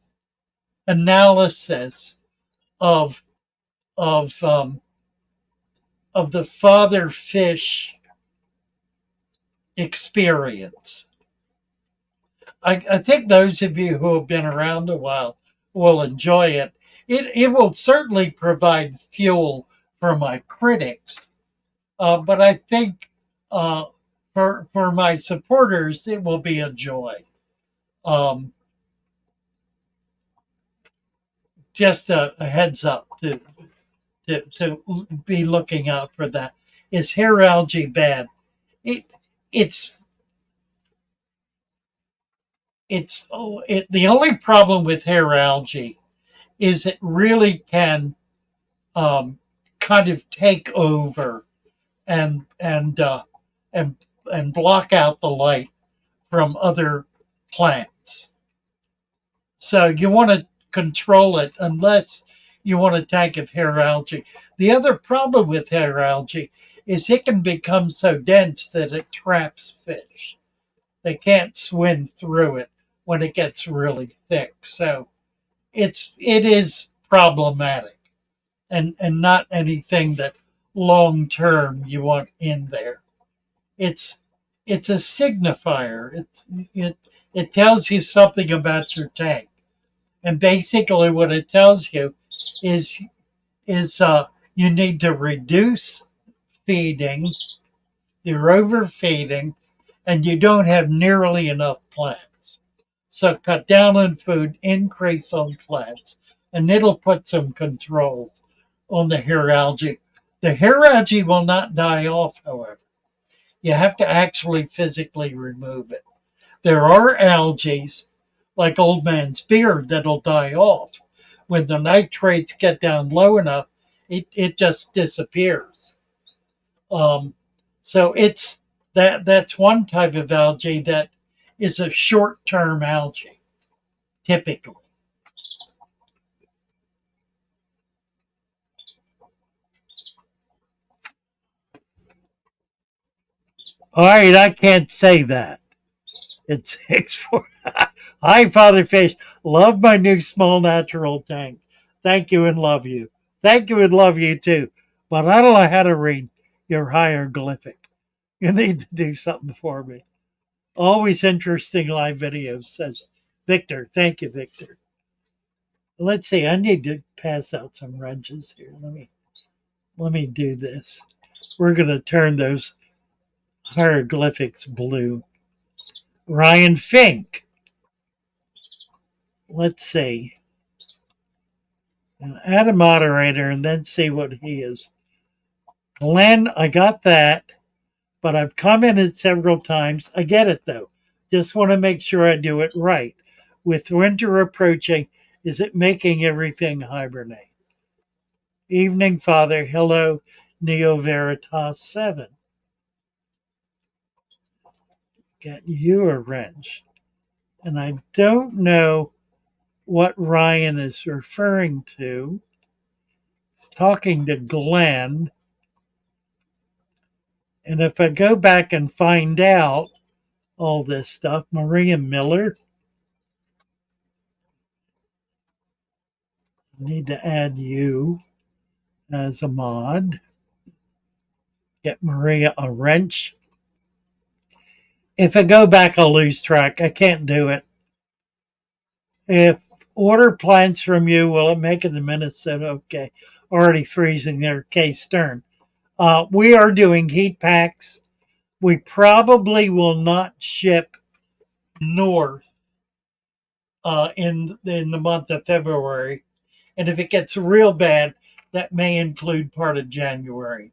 analysis of of um, of the father fish experience. I think those of you who have been around a while will enjoy it. It will certainly provide fuel for my critics, but I think for my supporters it will be a joy. Um, just a heads up to be looking out for that. Is hair algae bad? It it's the only problem with hair algae is it really can kind of take over and and uh, and and block out the light from other plants. So you want to control it unless you want a tank of hair algae. The other problem with hair algae is it can become so dense that it traps fish. They can't swim through it when it gets really thick. So it is problematic and not anything that long term you want in there. It's it's a signifier. It tells you something about your tank. And basically what it tells you is you need to reduce feeding, you're overfeeding, and you don't have nearly enough plants. So cut down on food, increase on plants, and it'll put some controls on the hair algae. The hair algae will not die off, however. You have to actually physically remove it. There are algae, like old man's beard, that'll die off. When the nitrates get down low enough, it just disappears. So it's That's one type of algae that is a short-term algae, typically. All right, I can't say that. It's 6 4. Hi, Father Fish. Love my new small natural tank. Thank you and love you. Thank you and love you too. But I don't know how to read your hieroglyphic. You need to do something for me. Always interesting live videos, says Victor. Thank you, Victor. Let's see. I need to pass out some wrenches here. Let me do this. We're gonna turn those hieroglyphics blue. Ryan Fink. Let's see. And add a moderator and then see what he is. Glenn, I got that, but I've commented several times. I get it though. Just want to make sure I do it right. With winter approaching, is it making everything hibernate? Evening, Father. Hello, Neo Veritas 7. Get you a wrench. And I don't know what Ryan is referring to. He's talking to Glenn. And if I go back and find out all this stuff, Maria Miller, I need to add you as a mod. Get Maria a wrench. If I go back, I'll lose track. I can't do it. If order plants from you, will it make it to Minnesota? Okay. Already freezing there, Kay Stern. We are doing heat packs. We probably will not ship north in the month of February. And if it gets real bad, that may include part of January.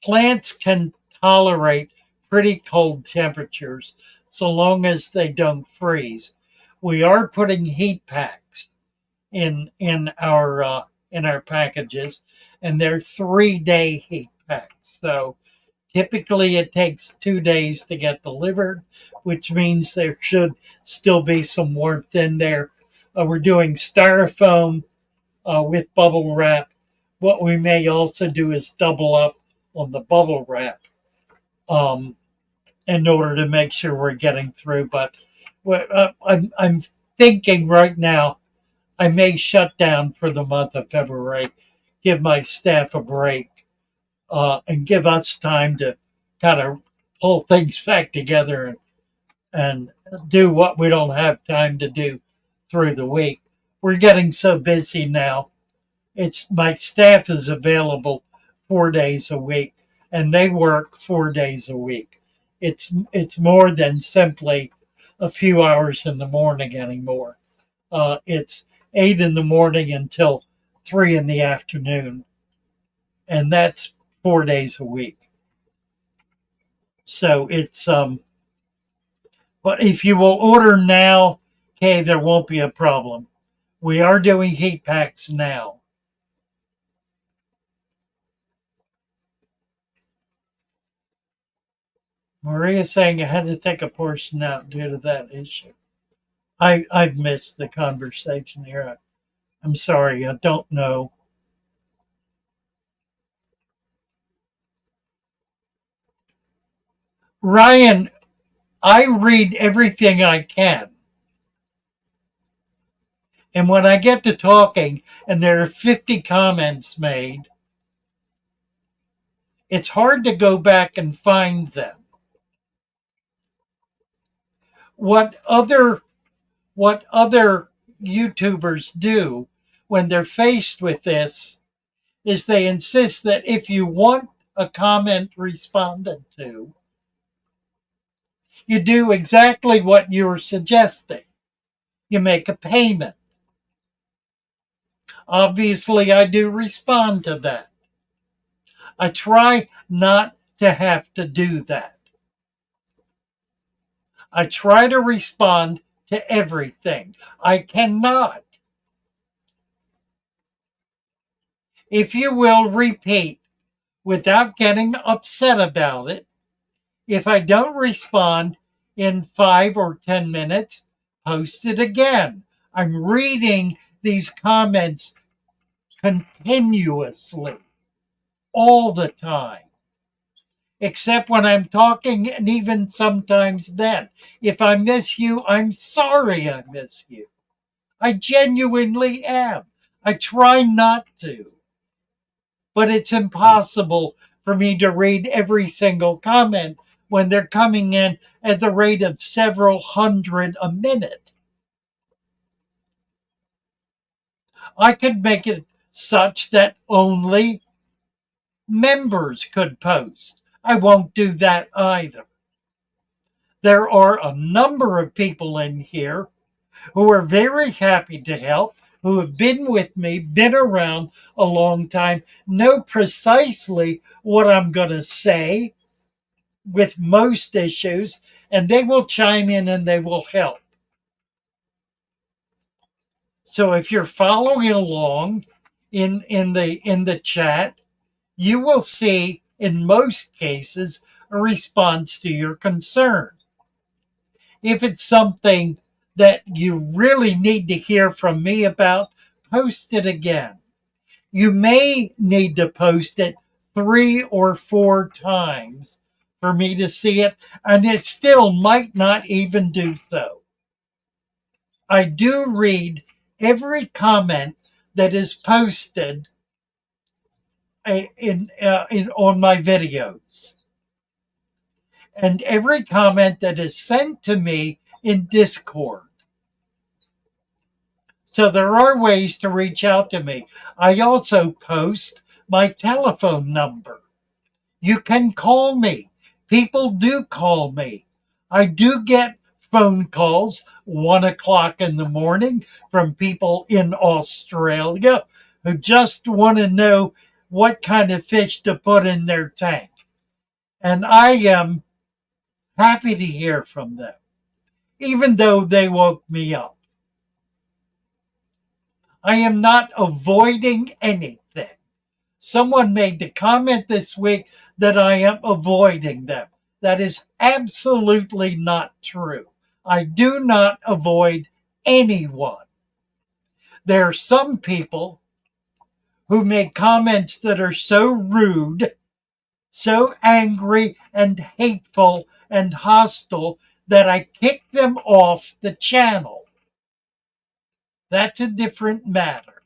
Plants can tolerate pretty cold temperatures so long as they don't freeze. We are putting heat packs in our packages, and they're 3-day heat packs. So typically it takes 2 days to get delivered, which means there should still be some warmth in there. We're doing styrofoam with bubble wrap. What we may also do is double up on the bubble wrap in order to make sure we're getting through. But I'm thinking right now I may shut down for the month of February, give my staff a break, and give us time to kind of pull things back together and do what we don't have time to do through the week. We're getting so busy now. It's my staff is available 4 days a week, and they work 4 days a week. It's more than simply a few hours in the morning anymore. It's 8 in the morning until 3 in the afternoon, and that's 4 days a week. So it's but if you will order now, okay, there won't be a problem. We are doing heat packs now. Maria saying I had to take a portion out due to that issue. I've missed the conversation here. I'm sorry, I don't know. Ryan, I read everything I can. And when I get to talking and there are 50 comments made, it's hard to go back and find them. What other YouTubers do when they're faced with this is they insist that if you want a comment responded to, you do exactly what you're suggesting. You make a payment. Obviously, I do respond to that. I try not to have to do that. I try to respond to everything. I cannot. If you will repeat without getting upset about it. If I don't respond in 5 or 10 minutes, post it again. I'm reading these comments continuously, all the time, except when I'm talking, and even sometimes then. If I miss you, I'm sorry I miss you. I genuinely am. I try not to, but it's impossible for me to read every single comment when they're coming in at the rate of several hundred a minute. I could make it such that only members could post. I won't do that either. There are a number of people in here who are very happy to help, who have been with me, been around a long time, know precisely what I'm going to say with most issues, and they will chime in and they will help. So if you're following along in the chat, you will see in most cases a response to your concern. If it's something that you really need to hear from me about, post it again. You may need to post it 3 or 4 times for me to see it, and it still might not even do so. I do read every comment that is posted on my videos, and every comment that is sent to me in Discord. So there are ways to reach out to me. I also post my telephone number. You can call me. People do call me. I do get phone calls 1 o'clock in the morning from people in Australia who just want to know what kind of fish to put in their tank. And I am happy to hear from them, even though they woke me up. I am not avoiding anything. Someone made the comment this week that I am avoiding them. That is absolutely not true. I do not avoid anyone. There are some people who make comments that are so rude, so angry and hateful and hostile that I kick them off the channel. That's a different matter.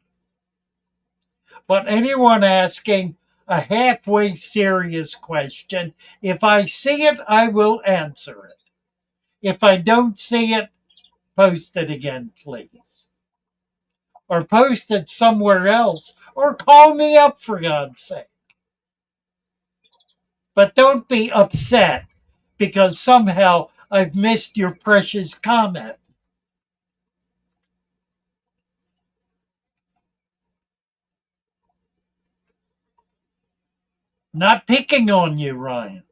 But anyone asking a halfway serious question, if I see it, I will answer it. If I don't see it, post it again, please. Or post it somewhere else, or call me up for God's sake. But don't be upset because somehow I've missed your precious comment. Not picking on you, Ryan.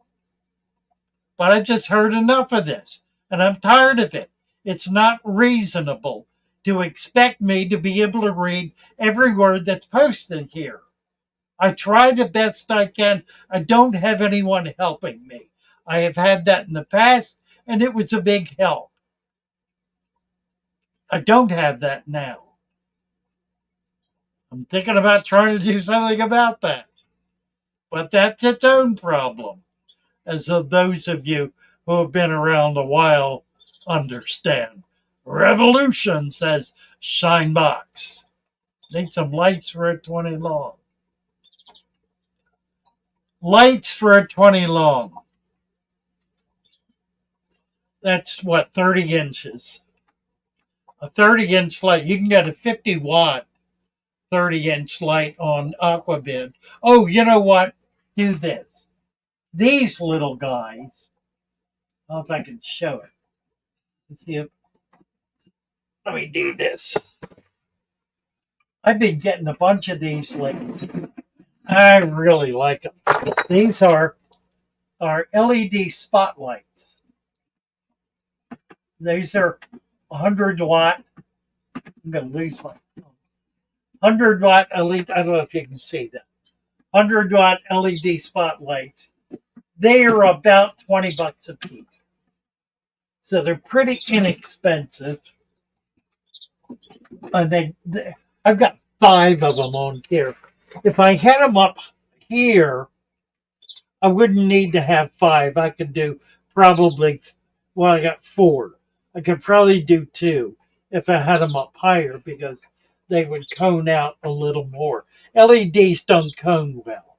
But I've just heard enough of this, and I'm tired of it. It's not reasonable to expect me to be able to read every word that's posted here. I try the best I can. I don't have anyone helping me. I have had that in the past, and it was a big help. I don't have that now. I'm thinking about trying to do something about that. But that's its own problem, as those of you who have been around a while understand. Revolution, says Shinebox. Need some lights for a 20 long. Lights for a 20 long. That's what, 30 inches. A 30-inch light. You can get a 50-watt 30-inch light on Aquabid. Oh, you know what? Do this. These little guys. I don't know if I can show it. Let's see if, let me do this. I've been getting a bunch of these lately. I really like them. These are LED spotlights. These are 100-watt. I'm going to lose my 100-watt LED. I don't know if you can see that. 100-watt LED spotlights. They are about $20 a piece. So they're pretty inexpensive. And I've got 5 of them on here. If I had them up here, I wouldn't need to have 5. I could do probably, well, I got 4. I could probably do 2 if I had them up higher because they would cone out a little more. LEDs don't cone well,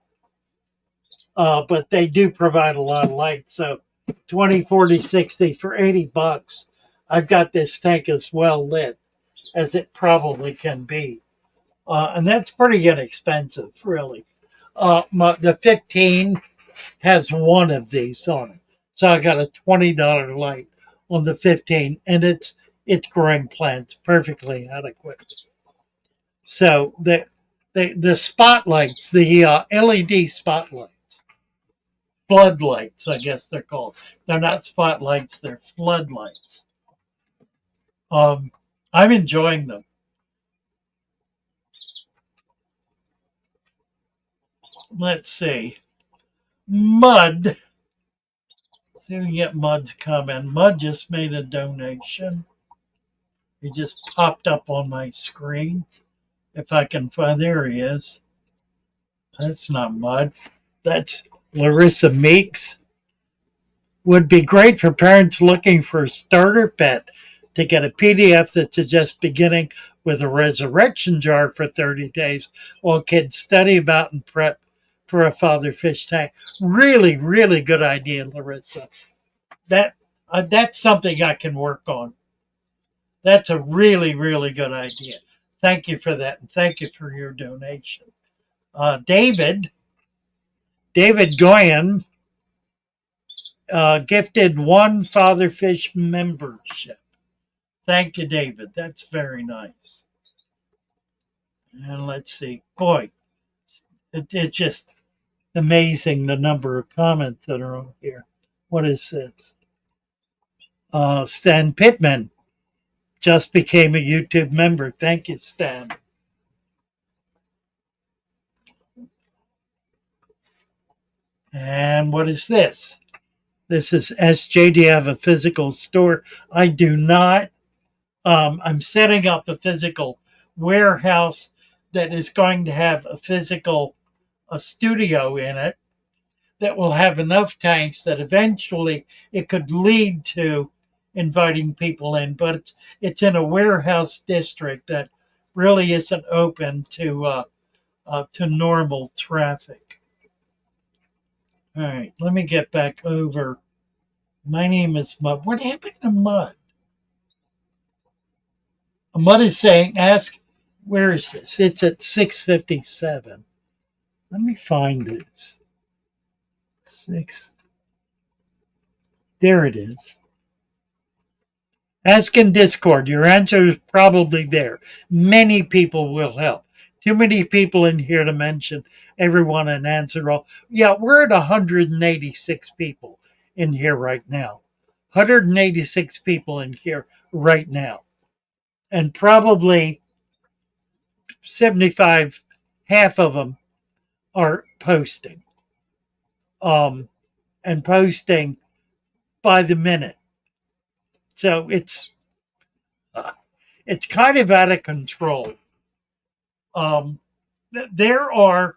but they do provide a lot of light. So 20, 40, 60 for $80. I've got this tank as well lit as it probably can be. And that's pretty inexpensive, really. The 15 has 1 of these on it. So I got a $20 light on the 15, and it's growing plants perfectly adequate. So the spotlights, the LED spotlights, floodlights, I guess they're called. They're not spotlights, they're floodlights. I'm enjoying them. Let's see. Mud. See if we can get Mud's comment. Mud just made a donation. He just popped up on my screen. If I can find, there he is. That's not Mud. That's Larissa Meeks. Would be great for parents looking for a starter pet to get a PDF that suggests beginning with a resurrection jar for 30 days while kids study about and prep for a father fish tank. Really, really good idea, Larissa. That's something I can work on. That's a really, really good idea. Thank you for that, and thank you for your donation. David Goyen gifted 1 Father Fish membership. Thank you, David. That's very nice. And let's see. Boy, it's just amazing the number of comments that are on here. What is this? Stan Pittman just became a YouTube member. Thank you, Stan. And what is this? This is SJ. Do you have a physical store? I do not. I'm setting up a physical warehouse that is going to have a studio in it that will have enough tanks that eventually it could lead to inviting people in. But it's in a warehouse district that really isn't open to normal traffic. All right, let me get back over. My name is Mud. What happened to Mud? Mud is saying, ask, where is this? It's at 657. Let me find this. 6. There it is. Ask in Discord. Your answer is probably there. Many people will help. Too many people in here to mention everyone and answer all. Yeah, we're at 186 people in here right now. 186 people in here right now. And probably 75, half of them are posting. And posting by the minute. So it's kind of out of control. There are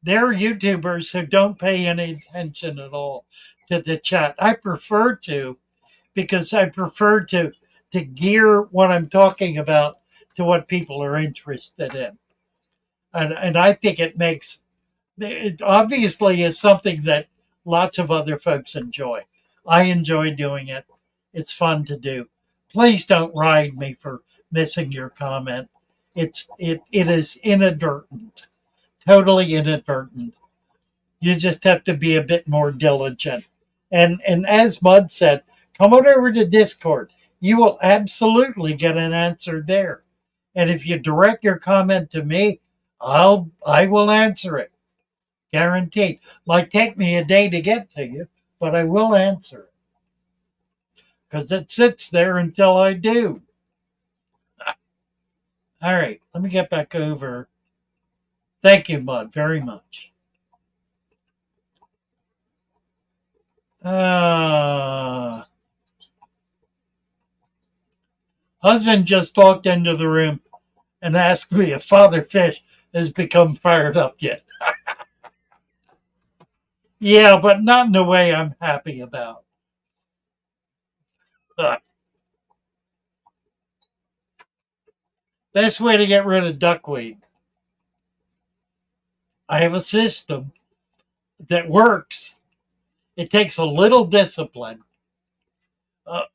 YouTubers who don't pay any attention at all to the chat. I prefer to, because I prefer to gear what I'm talking about to what people are interested in. And I think it obviously is something that lots of other folks enjoy. I enjoy doing it. It's fun to do. Please don't ride me for missing your comment. It is inadvertent, totally inadvertent. You just have to be a bit more diligent. And as Mud said, come on over to Discord. You will absolutely get an answer there. And if you direct your comment to me, I will answer it. Guaranteed. Might take me a day to get to you, but I will answer it. Because it sits there until I do. All right, let me get back over. Thank you, Bud, very much. Husband just walked into the room and asked me if Father Fish has become fired up yet. Yeah, but not in the way I'm happy about. Best way to get rid of duckweed. I have a system that works. It takes a little discipline.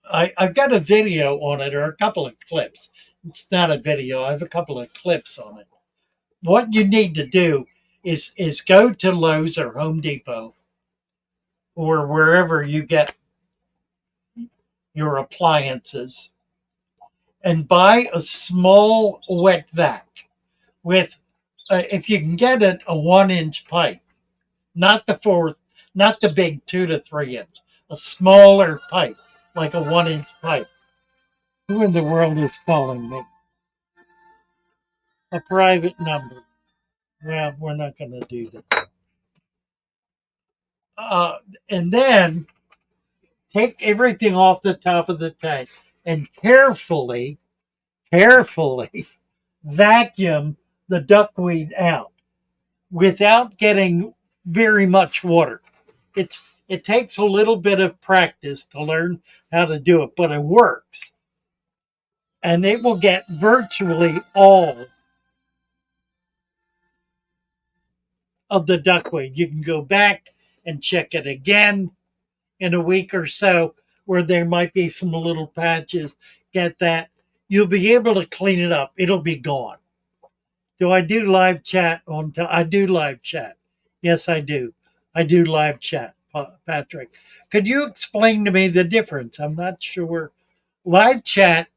I've got a video on it, or a couple of clips. It's not a video. I have a couple of clips on it. What you need to do is go to Lowe's or Home Depot or wherever you get your appliances and buy a small wet vac with, if you can get it, a 1-inch pipe, not the big 2 to 3 inch, a smaller pipe, like a 1-inch pipe. Who in the world is calling me? A private number. Well, we're not going to do that. And then take everything off the top of the tank and carefully vacuum the duckweed out without getting very much water. It takes a little bit of practice to learn how to do it, but it works. And it will get virtually all of the duckweed. You can go back and check it again in a week or so where there might be some little patches. Get that. You'll be able to clean it up. It'll be gone. Do I do live chat I do live chat. Yes, I do. I do live chat, Patrick. Could you explain to me the difference? I'm not sure. Live chat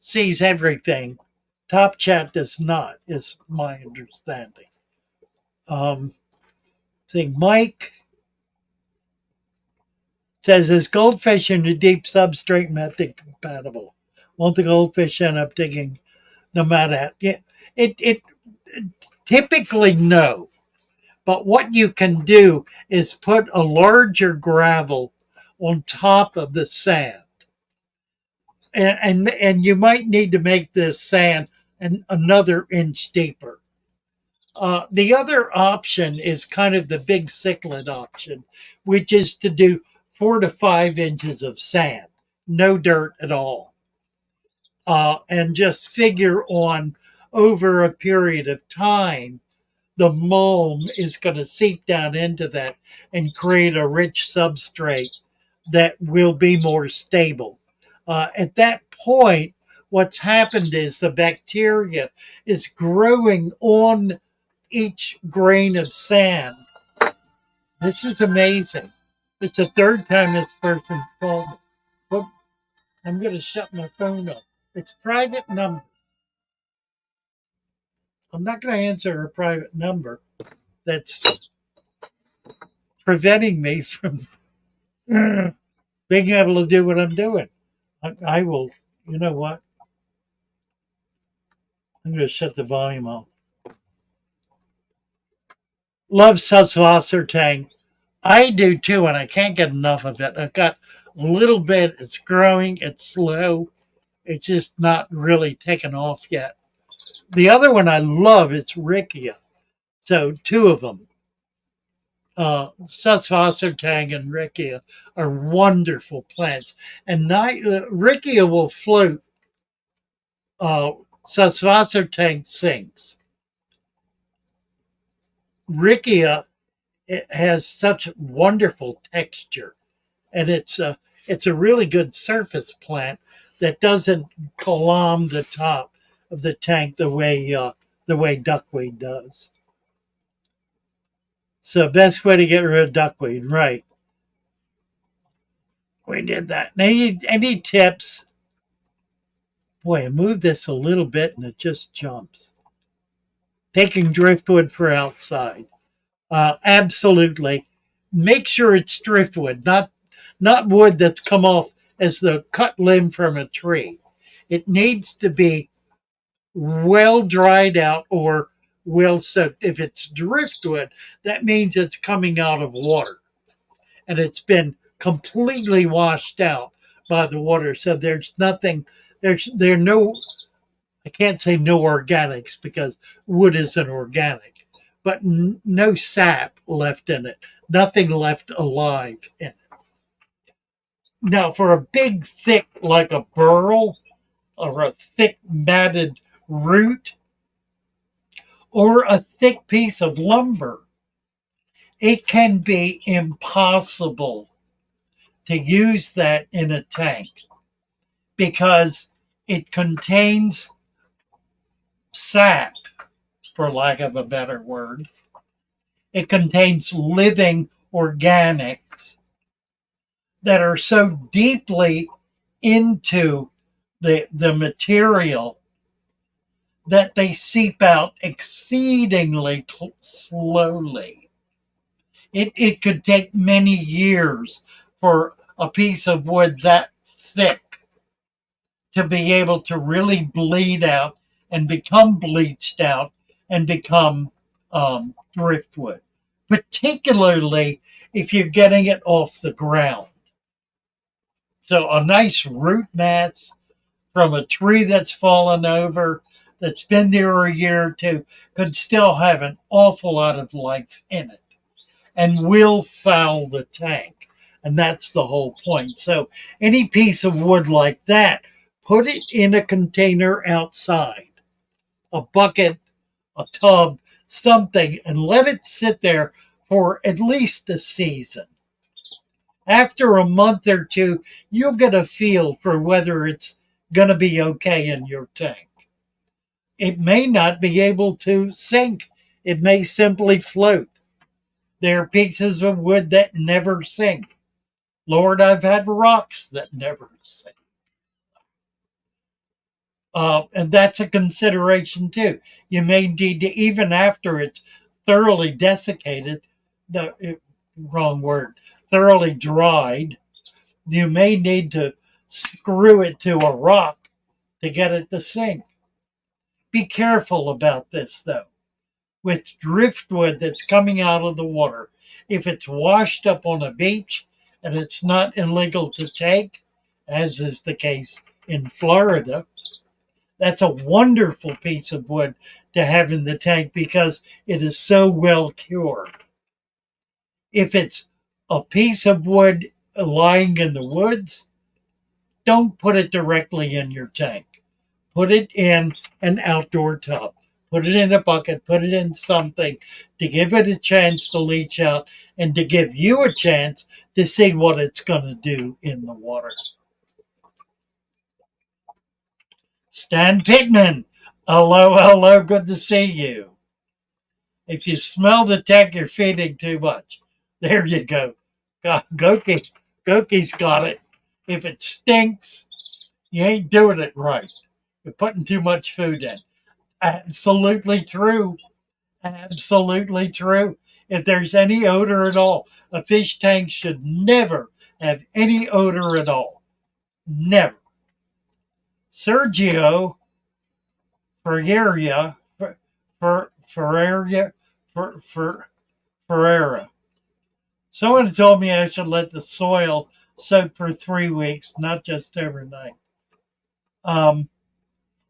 sees everything. Top chat does not, is my understanding. Mike says, is goldfish in the deep substrate method compatible? Won't the goldfish end up digging no matter? Yeah, it typically no. But what you can do is put a larger gravel on top of the sand. And you might need to make this sand another inch deeper. The other option is kind of the big cichlid option, which is to do 4 to 5 inches of sand, no dirt at all. And just figure on over a period of time, the mulm is going to seep down into that and create a rich substrate that will be more stable. At that point, what's happened is the bacteria is growing on each grain of sand. This is amazing. It's the third time this person's called me. But I'm going to shut my phone off. It's private number. I'm not going to answer a private number that's preventing me from being able to do what I'm doing. I will, you know what? I'm going to shut the volume off. Love Substrate tank. I do too, and I can't get enough of it. I've got a little bit. It's growing. It's slow. It's just not really taken off yet. The other one I love is Riccia. So 2 of them. Substrate and Riccia are wonderful plants. And Riccia will float. Substrate sinks. Riccia, it has such wonderful texture, and it's a really good surface plant that doesn't clomb the top of the tank the way duckweed does. So best way to get rid of duckweed, right? We did that. Any tips? Boy, I moved this a little bit and it just jumps. Taking driftwood for outside. Absolutely. Make sure it's driftwood, not wood that's come off as the cut limb from a tree. It needs to be well dried out or will soak. If it's driftwood, that means it's coming out of water and it's been completely washed out by the water. So there's nothing, there are no, I can't say no organics because wood isn't organic, but no sap left in it, nothing left alive in it. Now, for a big, thick, like a burl or a thick, matted root or a thick piece of lumber, it can be impossible to use that in a tank because it contains sap, for lack of a better word. It contains living organics that are so deeply into the material that they seep out exceedingly slowly. It could take many years for a piece of wood that thick to be able to really bleed out and become bleached out and become driftwood, particularly if you're getting it off the ground. So a nice root mass from a tree that's fallen over, that's been there a year or two, could still have an awful lot of life in it and will foul the tank. And that's the whole point. So any piece of wood like that, put it in a container outside, a bucket, a tub, something, and let it sit there for at least a season. After a month or two, you'll get a feel for whether it's going to be okay in your tank. It may not be able to sink. It may simply float. There are pieces of wood that never sink. Lord, I've had rocks that never sink. And that's a consideration too. You may need to, even after it's thoroughly desiccated, wrong word, thoroughly dried, you may need to screw it to a rock to get it to sink. Be careful about this though. With driftwood that's coming out of the water, if it's washed up on a beach and it's not illegal to take, as is the case in Florida, that's a wonderful piece of wood to have in the tank because it is so well cured. If it's a piece of wood lying in the woods, don't put it directly in your tank. Put it in an outdoor tub. Put it in a bucket. Put it in something to give it a chance to leach out and to give you a chance to see what it's going to do in the water. Stan Pittman, hello, hello, good to see you. If you smell the tank, you're feeding too much. There you go. Goki's got it. If it stinks, you ain't doing it right. You're putting too much food in. Absolutely true. Absolutely true. If there's any odor at all, a fish tank should never have any odor at all. Never. Sergio Ferreira, Ferreira. Someone told me I should let the soil soak for 3 weeks, not just overnight.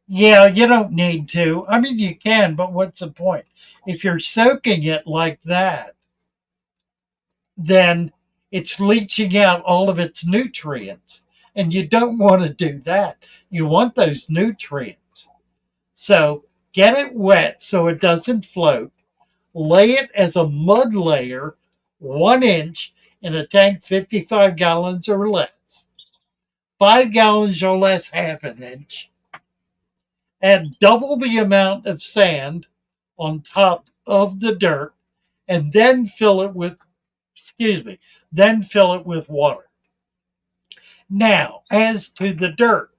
Yeah, you don't need to. I mean, you can, but what's the point? If you're soaking it like that, then it's leaching out all of its nutrients. And you don't want to do that. You want those nutrients. So get it wet so it doesn't float. Lay it as a mud layer, 1 inch, in a tank 55 gallons or less. 5 gallons or less, half an inch. Add double the amount of sand on top of the dirt, and then fill it with, water. Now, as to the dirt,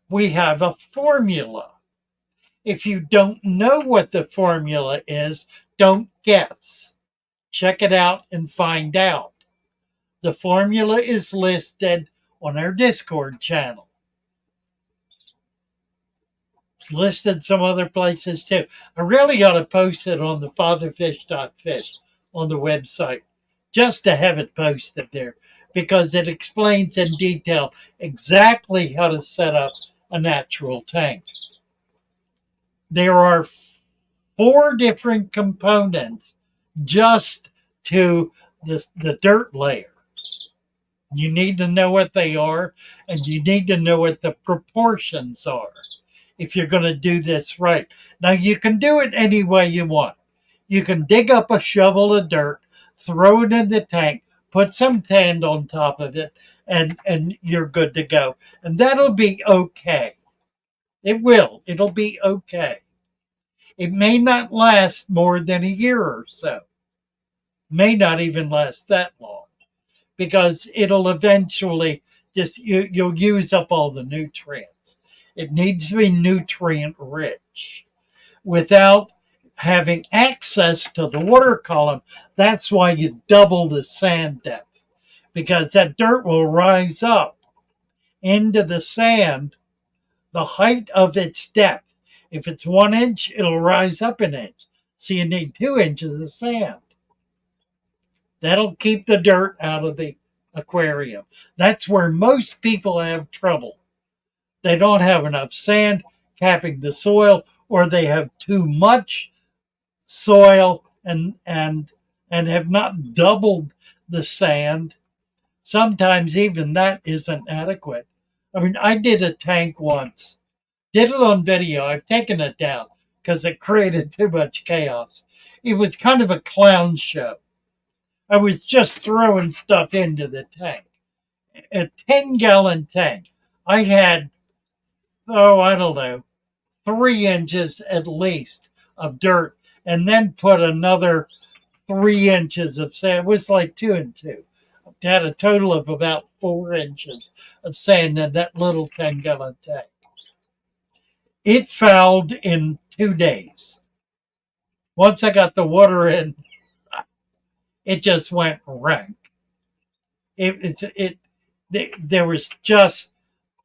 we have a formula. If you don't know what the formula is, don't guess. Check it out and find out. The formula is listed on our Discord channel. listed some other places too. I really ought to post it on the fatherfish.fish on the website just to have it posted there because it explains in detail exactly how to set up a natural tank. There are 4 different components just to the dirt layer. You need to know what they are, and you need to know what the proportions are if you're going to do this right. Now, you can do it any way you want. You can dig up a shovel of dirt, throw it in the tank, put some sand on top of it, and you're good to go. And that'll be okay. It will. It'll be okay. It may not last more than a year or so. May not even last that long because it'll eventually you'll use up all the nutrients. It needs to be nutrient rich without having access to the water column. That's why you double the sand depth because that dirt will rise up into the sand the height of its depth. If it's 1 inch, it'll rise up an inch. So you need 2 inches of sand. That'll keep the dirt out of the aquarium. That's where most people have trouble. They don't have enough sand capping the soil, or they have too much soil and have not doubled the sand. Sometimes even that isn't adequate. I mean, I did a tank once. Did it on video. I've taken it down because it created too much chaos. It was kind of a clown show. I was just throwing stuff into the tank. A 10-gallon tank. I had, I don't know, 3 inches at least of dirt and then put another 3 inches of sand. It was like 2 and 2. I had a total of about 4 inches of sand in that little 10-gallon tank. It fouled in 2 days. Once I got the water in, it just went rank. There was just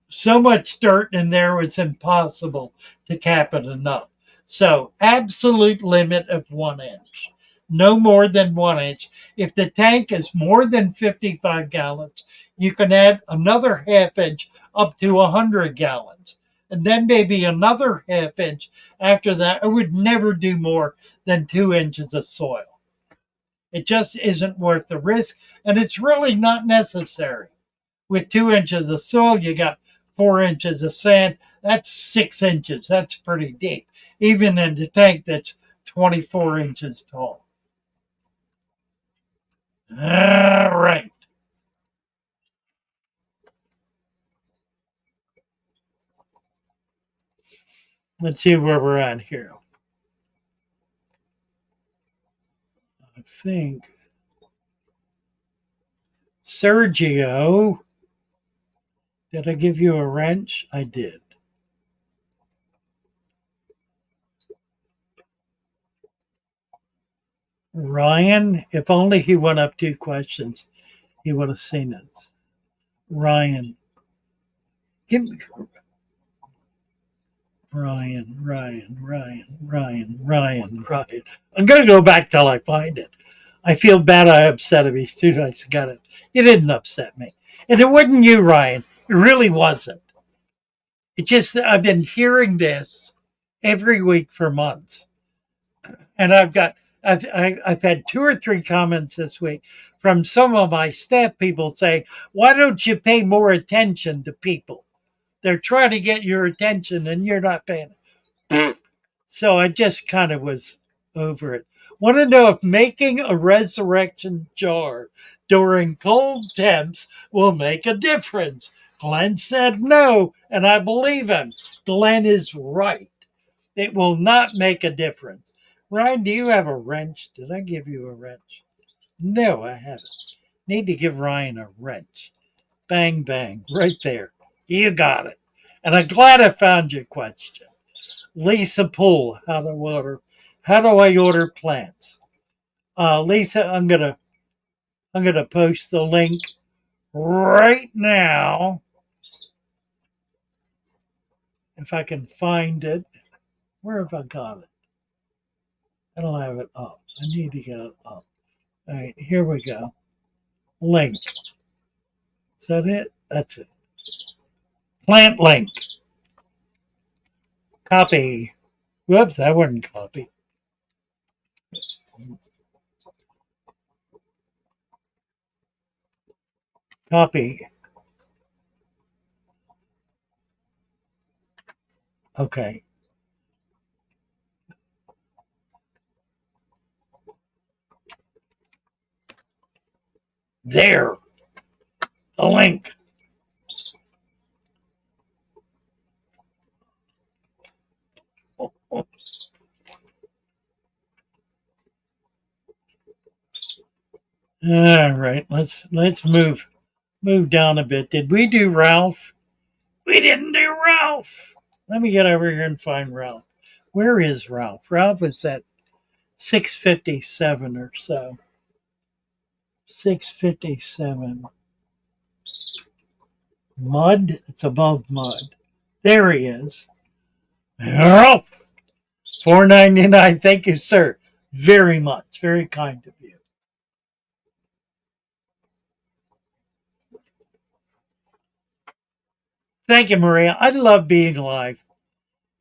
so much dirt in there, it was impossible to cap it enough. So absolute limit of 1 inch. No more than 1 inch. If the tank is more than 55 gallons, you can add another half inch up to 100 gallons. And then maybe another half inch after that. I would never do more than 2 inches of soil. It just isn't worth the risk, and it's really not necessary. With 2 inches of soil, you got 4 inches of sand. That's 6 inches. That's pretty deep, even in the tank that's 24 inches tall. All right. Let's see where we're at here. I think Sergio, did I give you a wrench? I did. Ryan, if only he went up 2 questions, he would have seen us. Ryan, give me Ryan. I'm going to go back till I find it. I feel bad I upset him. He's too nice. Got it. You didn't upset me. And it wasn't you, Ryan. It really wasn't. It just, I've been hearing this every week for months. And I've had 2 or 3 comments this week from some of my staff people saying, why don't you pay more attention to people? They're trying to get your attention and you're not paying it. So I just kind of was over it. Want to know if making a resurrection jar during cold temps will make a difference? Glenn said no, and I believe him. Glenn is right. It will not make a difference. Ryan, do you have a wrench? Did I give you a wrench? No, I haven't. Need to give Ryan a wrench. Bang, bang, right there. You got it. And I'm glad I found your question. Lisa Poole, how do I order plants? Lisa, I'm gonna post the link right now if I can find it. Where have I got it? I don't have it up. I need to get it up. All right, here we go. Link. Is that it? That's it. Plant link. Copy. Whoops, that wasn't copy. Copy. Okay. There. The link. All right, let's move down a bit. Did we do Ralph? We didn't do Ralph. Let me get over here and find Ralph. Where is Ralph? Ralph is at 657 or so. 657. Mud? It's above mud. There he is. Ralph! 4.99. Thank you, sir. Very much. Very kind of you. Thank you, Maria. I love being live.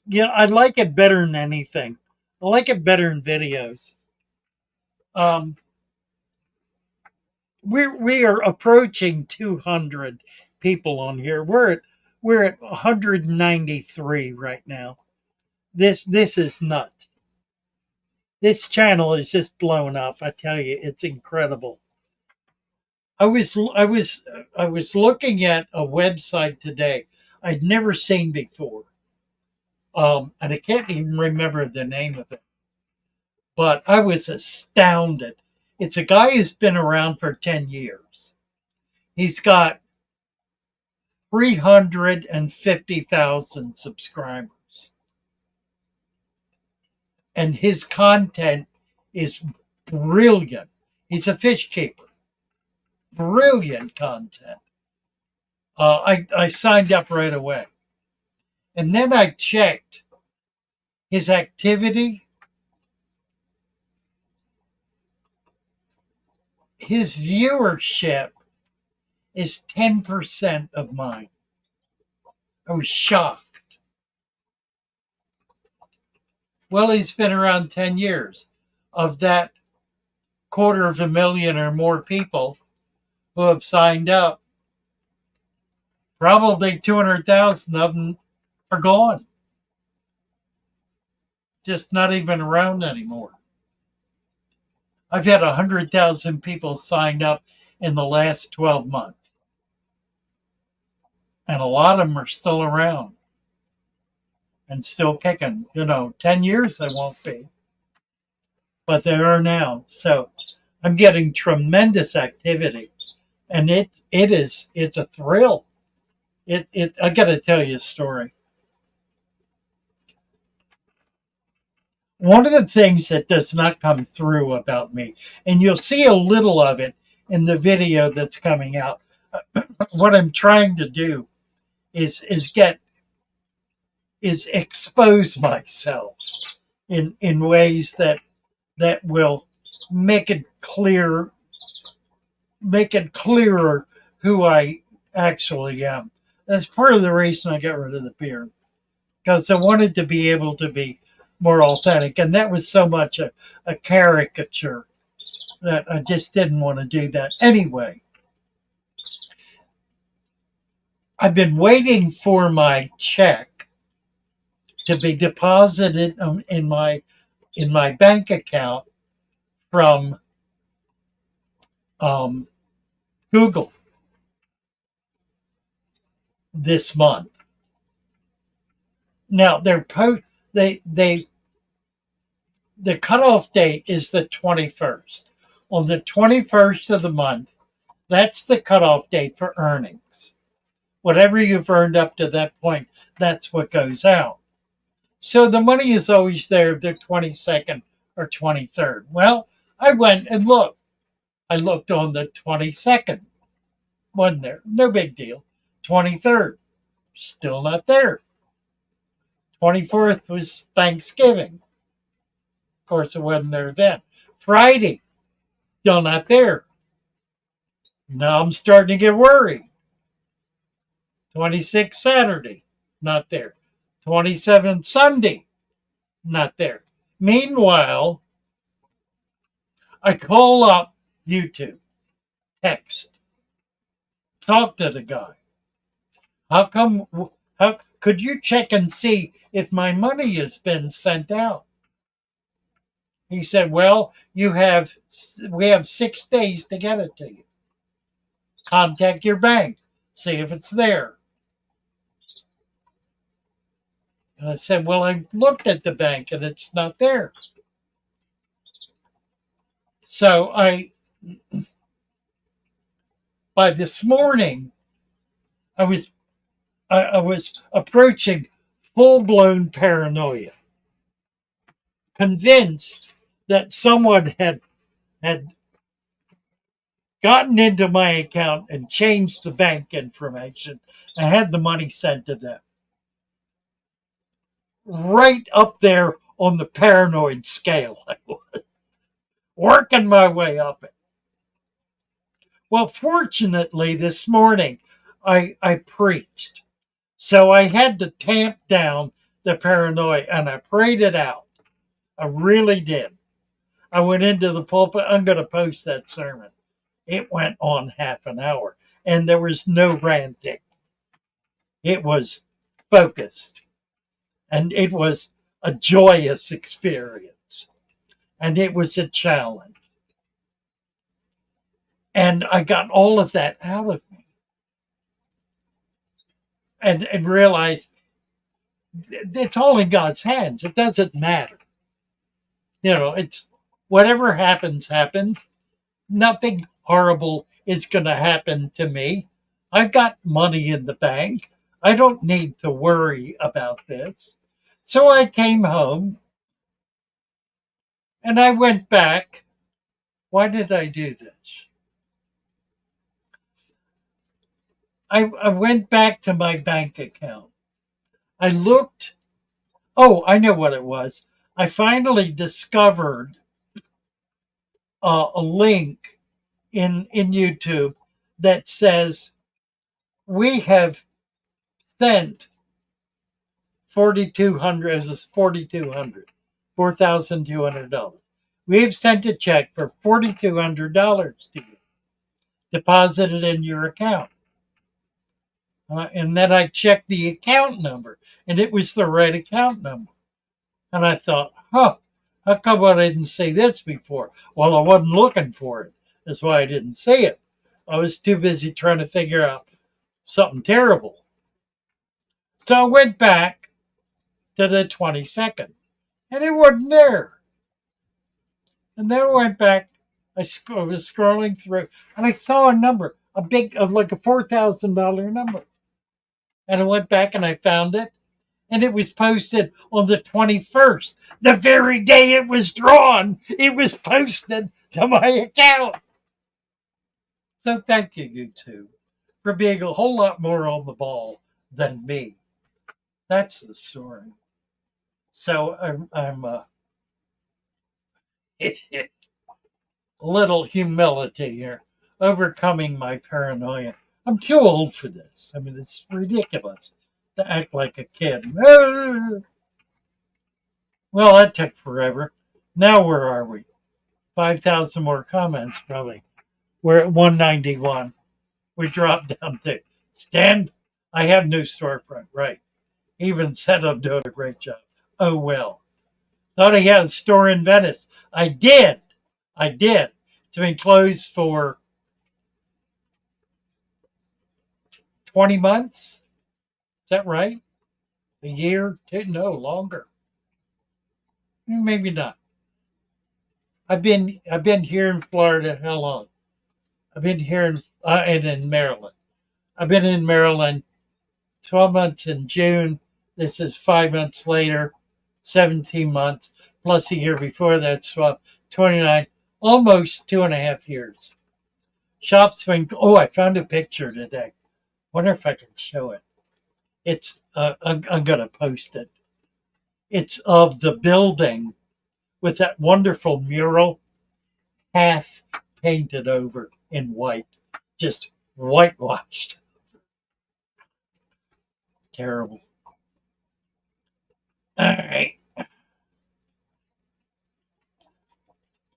Yeah, I like it better than anything. I like it better in videos. Um, we are approaching 200 people on here. We're at 193 right now. This is nuts. This channel is just blown up. I tell you, it's incredible. I was looking at a website today I'd never seen before. And I can't even remember the name of it. But I was astounded. It's a guy who's been around for 10 years. He's got 350,000 subscribers. And his content is brilliant. He's a fish keeper. Brilliant content. I signed up right away. And then I checked his activity. His viewership is 10% of mine. I was shocked. Well, he's been around 10 years. Of that 250,000 or more people who have signed up, probably 200,000 of them are gone. Just not even around anymore. I've had 100,000 people signed up in the last 12 months. And a lot of them are still around and still kicking. 10 years they won't be. But they are now. So I'm getting tremendous activity. And it's a thrill. I got to tell you a story. One of the things that does not come through about me, and you'll see a little of it in the video that's coming out. What I'm trying to do is expose myself in ways that will make it clearer who I actually am. That's part of the reason I got rid of the beard, because I wanted to be able to be more authentic, and that was so much a caricature that I just didn't want to do that anyway. I've been waiting for my check to be deposited in my bank account from Google this month. Now the cutoff date is the 21st. On the 21st of the month, that's the cutoff date for earnings. Whatever you've earned up to that point, that's what goes out. So the money is always there the 22nd or 23rd. Well, I went and looked. I looked on the 22nd. Wasn't there. No big deal. 23rd. Still not there. 24th was Thanksgiving. Of course, it wasn't there then. Friday, still not there. Now I'm starting to get worried. 26th Saturday, not there. 27th Sunday, not there. Meanwhile, I call up YouTube, text, talk to the guy. How come? How could you check and see if my money has been sent out? He said, "Well, we have 6 days to get it to you. Contact your bank, see if it's there." And I said, "Well, I looked at the bank and it's not there." So by this morning, I was approaching full-blown paranoia, convinced that someone had gotten into my account and changed the bank information and had the money sent to them. Right up there on the paranoid scale, I was working my way up it. Well, fortunately, this morning I preached. So I had to tamp down the paranoia and I prayed it out. I really did. I went into the pulpit. I'm going to post that sermon. It went on half an hour and there was no ranting. It was focused and it was a joyous experience and it was a challenge. And I got all of that out of me and realized it's all in God's hands. It doesn't matter. It's whatever happens, happens. Nothing horrible is going to happen to me. I've got money in the bank. I don't need to worry about this. So I came home and I went back. Why did I do this? I went back to my bank account. I looked. Oh, I know what it was. I finally discovered a link in YouTube that says we have sent 4,200 as $4,200. We've sent a check for $4,200 to you, deposited in your account. And then I checked the account number, and it was the right account number. And I thought, how come I didn't see this before? Well, I wasn't looking for it. That's why I didn't see it. I was too busy trying to figure out something terrible. So I went back to the 22nd, and it wasn't there. And then I went back. I was scrolling through, and I saw a number, like a $4,000 number. And I went back and I found it, and it was posted on the 21st. The very day it was drawn, it was posted to my account. So thank you, YouTube, for being a whole lot more on the ball than me. That's the story. So I'm a little humility here, overcoming my paranoia. I'm too old for this. I mean, it's ridiculous to act like a kid. Well, that took forever. Now where are we? 5,000 more comments, probably. We're at 191. We dropped down to Stan. I have new storefront, right? Even said I'm doing a great job. Oh, well. Thought he had a store in Venice. I did. It's been closed for 20 months. Is that right? A year? No, longer. Maybe not. I've been here in Florida. How long? I've been here and in Maryland. I've been in Maryland 12 months in June. This is 5 months later, 17 months, plus a year before that, so 29, almost 2.5 years. Shop's been, I found a picture today. Wonder if I can show it. It's, I'm going to post it. It's of the building with that wonderful mural, half painted over in white, just whitewashed. Terrible. All right.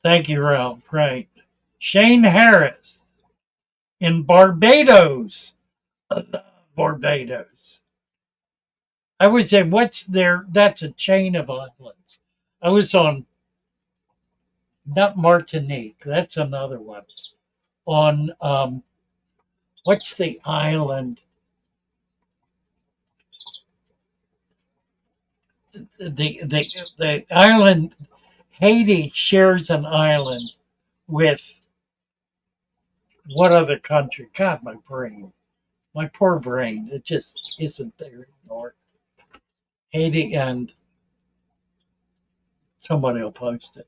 Thank you, Ralph. Right. Shane Harris in Barbados. Barbados. I would say, what's there? That's a chain of islands. I was on, not Martinique, that's another one. On, what's the island? The island, Haiti shares an island with what other country? God, my brain. My poor brain. It just isn't there anymore. Haiti and somebody will post it.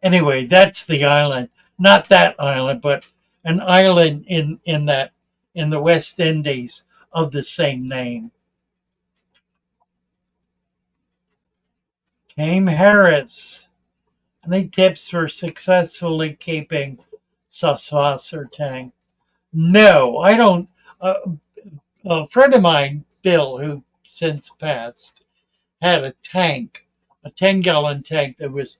Anyway, that's the island. Not that island, but an island in the West Indies of the same name. Came Harris. Any tips for successfully keeping Suswasser tank? No, I don't. A friend of mine, Bill, who since passed, had a tank, a 10-gallon tank that was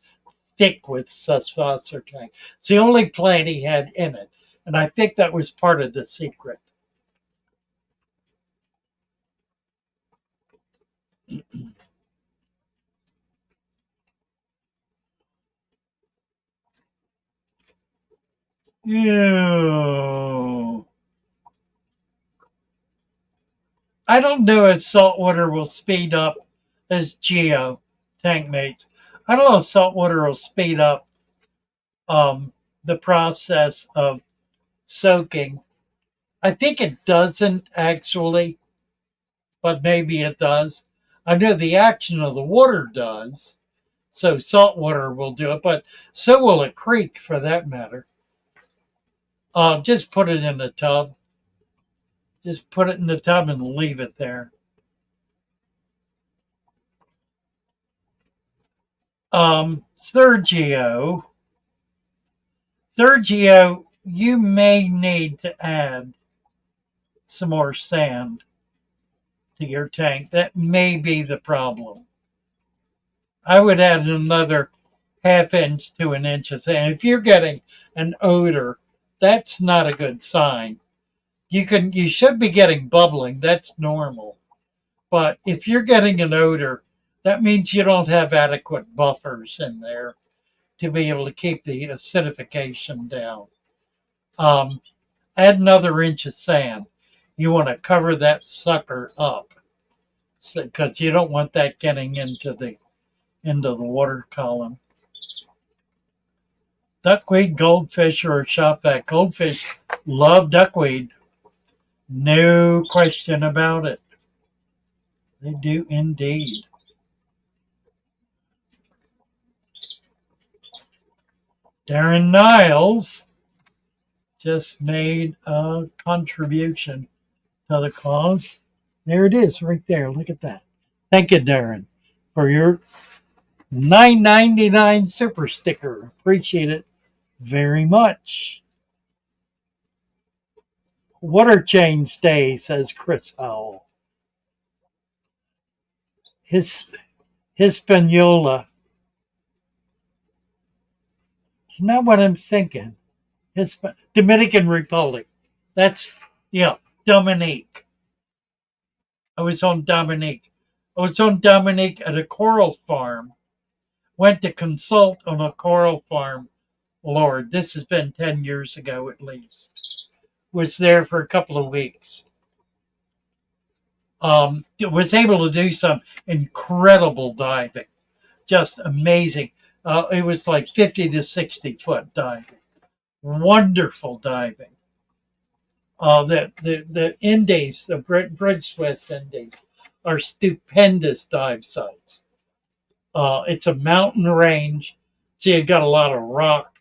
thick with Suswasser tank. It's the only plant he had in it. And I think that was part of the secret. Ew. I don't know if saltwater will speed up as geo tank mates. I don't know if saltwater will speed up the process of soaking. I think it doesn't actually, but maybe it does. I know the action of the water does, so salt water will do it, but so will a creek for that matter. Just put it in the tub. Just put it in the tub and leave it there. Sergio, you may need to add some more sand to your tank. That may be the problem. I would add another half inch to an inch of sand. If you're getting an odor, that's not a good sign. You should be getting bubbling. That's normal. But if you're getting an odor, that means you don't have adequate buffers in there to be able to keep the acidification down. Add another inch of sand. You want to cover that sucker up because you don't want that getting into the water column. Duckweed, goldfish, or shop vac. Goldfish love duckweed. No question about it. They do indeed. Darren Niles just made a contribution to the cause. There it is right there. Look at that. Thank you, Darren, for your $9.99 super sticker. Appreciate it very much. Water change day, says Chris Howell. Hispaniola. It's not what I'm thinking. Dominican Republic. That's, Dominique. I was on Dominique at a coral farm. Went to consult on a coral farm. Lord, this has been 10 years ago at least. Was there for a couple of weeks. Was able to do some incredible diving. Just amazing. It was like 50 to 60 foot diving. Wonderful diving. The Indies, the British West Indies, are stupendous dive sites. It's a mountain range, so you've got a lot of rock,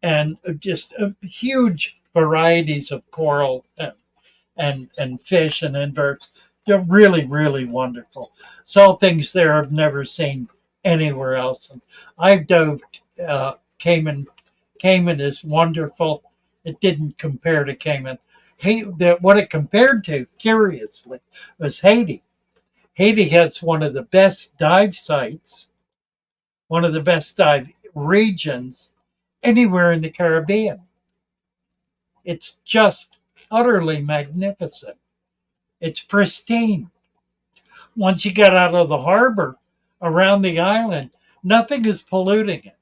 and just huge varieties of coral and fish and inverts. They're really, really wonderful. Saw things there I've never seen anywhere else. And I've dove Cayman. Cayman is wonderful. It didn't compare to Cayman. What it compared to, curiously, was Haiti. Haiti has one of the best dive sites, one of the best dive regions anywhere in the Caribbean. It's just utterly magnificent. It's pristine. Once you get out of the harbor around the island, nothing is polluting it.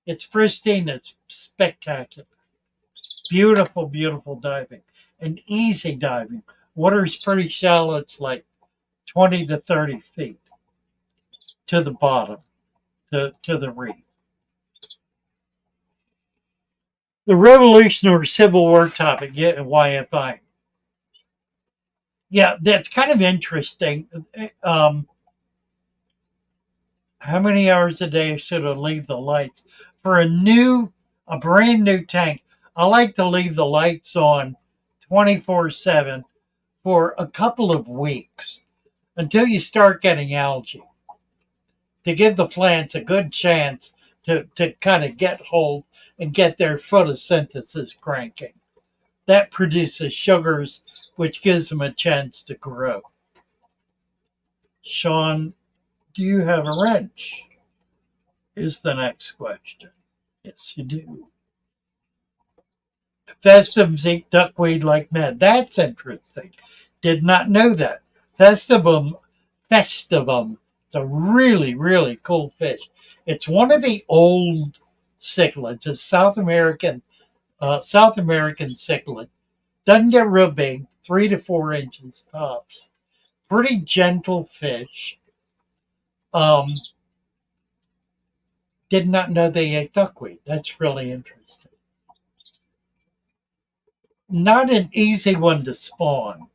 It's pristine. It's spectacular. Beautiful, beautiful diving and easy diving. Water's pretty shallow. It's like 20 to 30 feet to the bottom, to the reef. The Revolutionary Civil War topic, yeah, YFI. Yeah, that's kind of interesting. How many hours a day should I leave the lights? For a brand new tank, I like to leave the lights on 24/7 for a couple of weeks until you start getting algae, to give the plants a good chance to kind of get hold and get their photosynthesis cranking. That produces sugars, which gives them a chance to grow. Sean, do you have a wrench? Is the next question. Yes, you do. Festivums eat duckweed like mad. That's interesting. Did not know that. Festivum. It's a really, really cool fish. It's one of the old cichlids. It's South American cichlid. Doesn't get real big, 3 to 4 inches tops. Pretty gentle fish. Did not know they ate duckweed. That's really interesting. Not an easy one to spawn,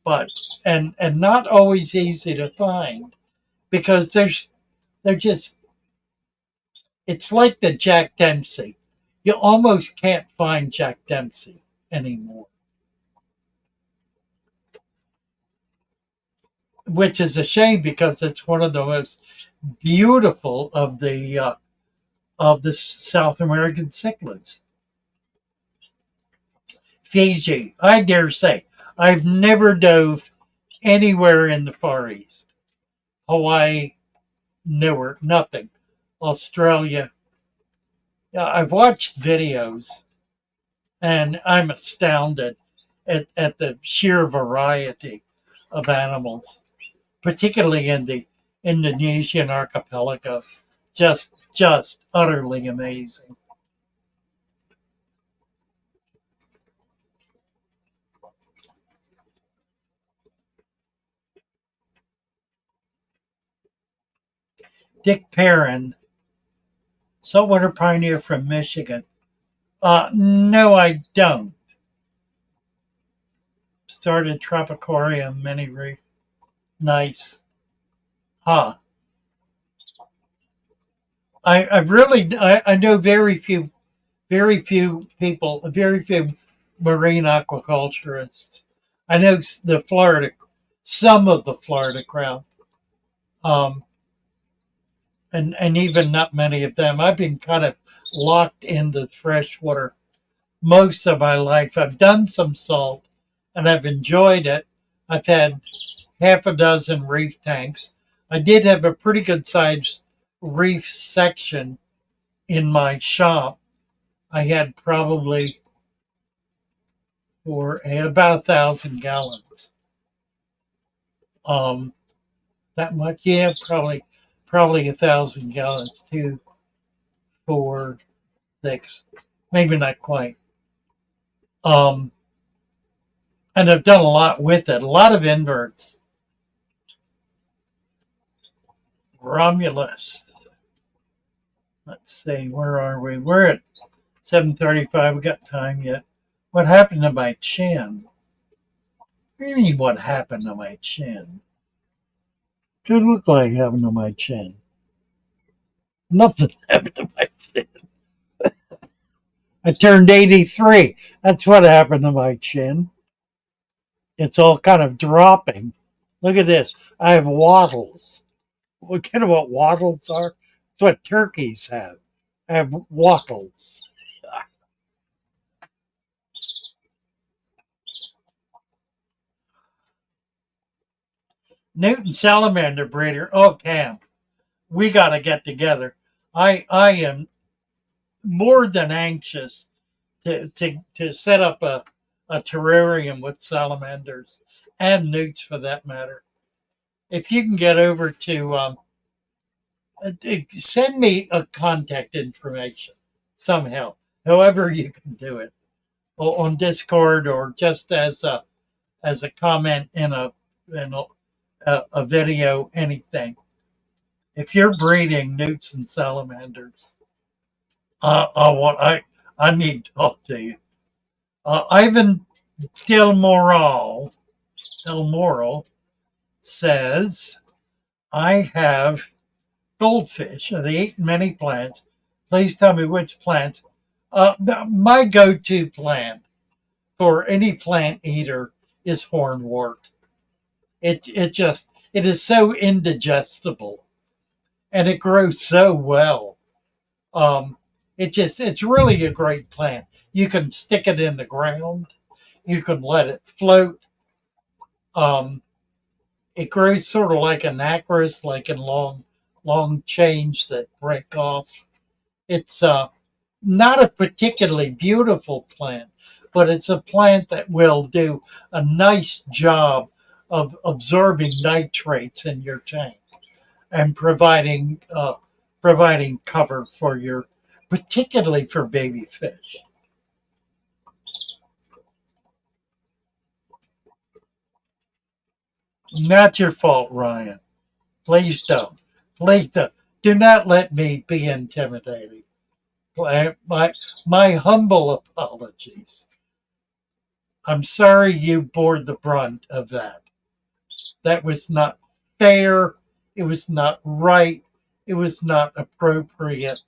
but and not always easy to find because they're just, it's like the Jack Dempsey. You almost can't find Jack Dempsey anymore, which is a shame because it's one of the most beautiful of the South American cichlids. Fiji, I dare say, I've never dove anywhere in the Far East. Hawaii, never, nothing. Australia, yeah, I've watched videos and I'm astounded at the sheer variety of animals, particularly in the Indonesian archipelago. Just utterly amazing. Dick Perrin, saltwater pioneer from Michigan. No, I don't. Started Tropicarium, mini reef. Nice. Huh. I know very few people, very few marine aquaculturists. I know some of the Florida crowd, um, and even not many of them. I've been kind of locked into freshwater most of my life. I've done some salt, and I've enjoyed it. I've had half a dozen reef tanks. I did have a pretty good sized reef section in my shop. I had about 1,000 gallons. That much, yeah, probably 1,000 gallons, 2, 4, 6, maybe not quite. And I've done a lot with it. A lot of inverts. Romulus. Let's see, where are we? We're at 7:35. We got time yet. What happened to my chin? What do you mean, what happened to my chin? What look like happened to my chin? Nothing happened to my chin. I turned 83. That's what happened to my chin. It's all kind of dropping. Look at this. I have wattles. Well, you know what wattles are? It's what turkeys have. I have wattles. Newton salamander breeder. Oh, Cam, we got to get together. I am more than anxious to set up a terrarium with salamanders and newts for that matter. If you can get over to send me a contact information somehow, however you can do it, on Discord or just as a comment in a video, anything. If you're breeding newts and salamanders, I need to talk to you. Ivan Del Moral says, I have goldfish. They eat many plants. Please tell me which plants. My go-to plant for any plant eater is hornwort. It is so indigestible, and it grows so well. It's really a great plant. You can stick it in the ground. You can let it float. Um, it grows sort of like an acris, like in long chains that break off. It's not a particularly beautiful plant, but it's a plant that will do a nice job of absorbing nitrates in your tank and providing cover for your, particularly for baby fish. Not your fault, Ryan. Please don't. Please don't. Do not let me be intimidating. My humble apologies. I'm sorry you bore the brunt of that. That was not fair. It was not right. It was not appropriate.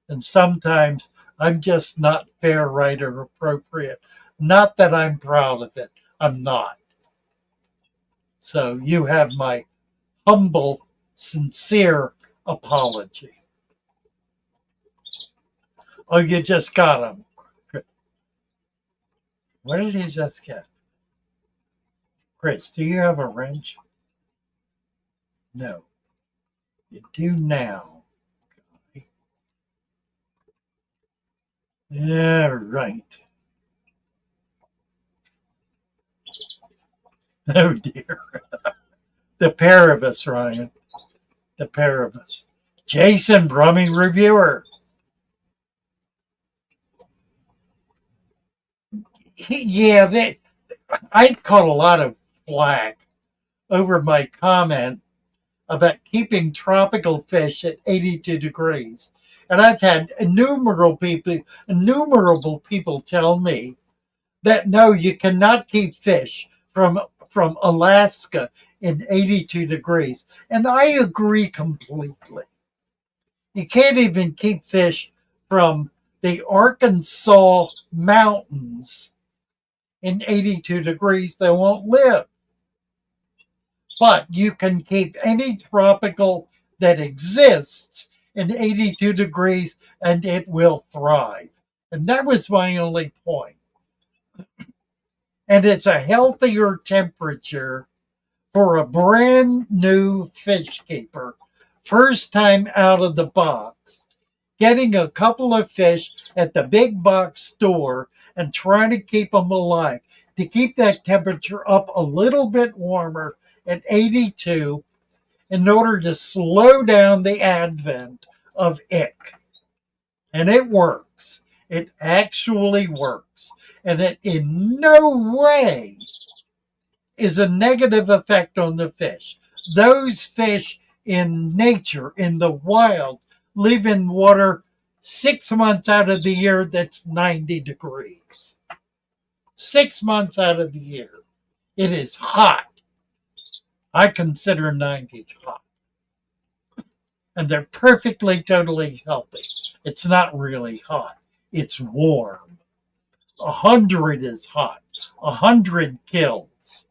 And sometimes I'm just not fair, right, or appropriate. Not that I'm proud of it. I'm not. So you have my humble, sincere apology. Oh, you just got him. What did he just get? Chris, do you have a wrench? No. You do now. Yeah, right. Oh dear. The pair of us, Ryan. The pair of us. Jason, Brumming Reviewer. I caught a lot of flack over my comment about keeping tropical fish at 82 degrees. And I've had innumerable people tell me that no, you cannot keep fish from Alaska in 82 degrees. And I agree completely. You can't even keep fish from the Arkansas mountains in 82 degrees. They won't live. But you can keep any tropical that exists in 82 degrees and it will thrive. And that was my only point. And it's a healthier temperature for a brand new fish keeper, first time out of the box, getting a couple of fish at the big box store and trying to keep them alive, to keep that temperature up a little bit warmer at 82 in order to slow down the advent of ick. And it works. It actually works. And it in no way is a negative effect on the fish. Those fish in nature, in the wild, live in water 6 months out of the year that's 90 degrees. 6 months out of the year. It is hot. I consider 90 hot. And they're perfectly, totally healthy. It's not really hot. It's warm. 100 is hot. 100 kills.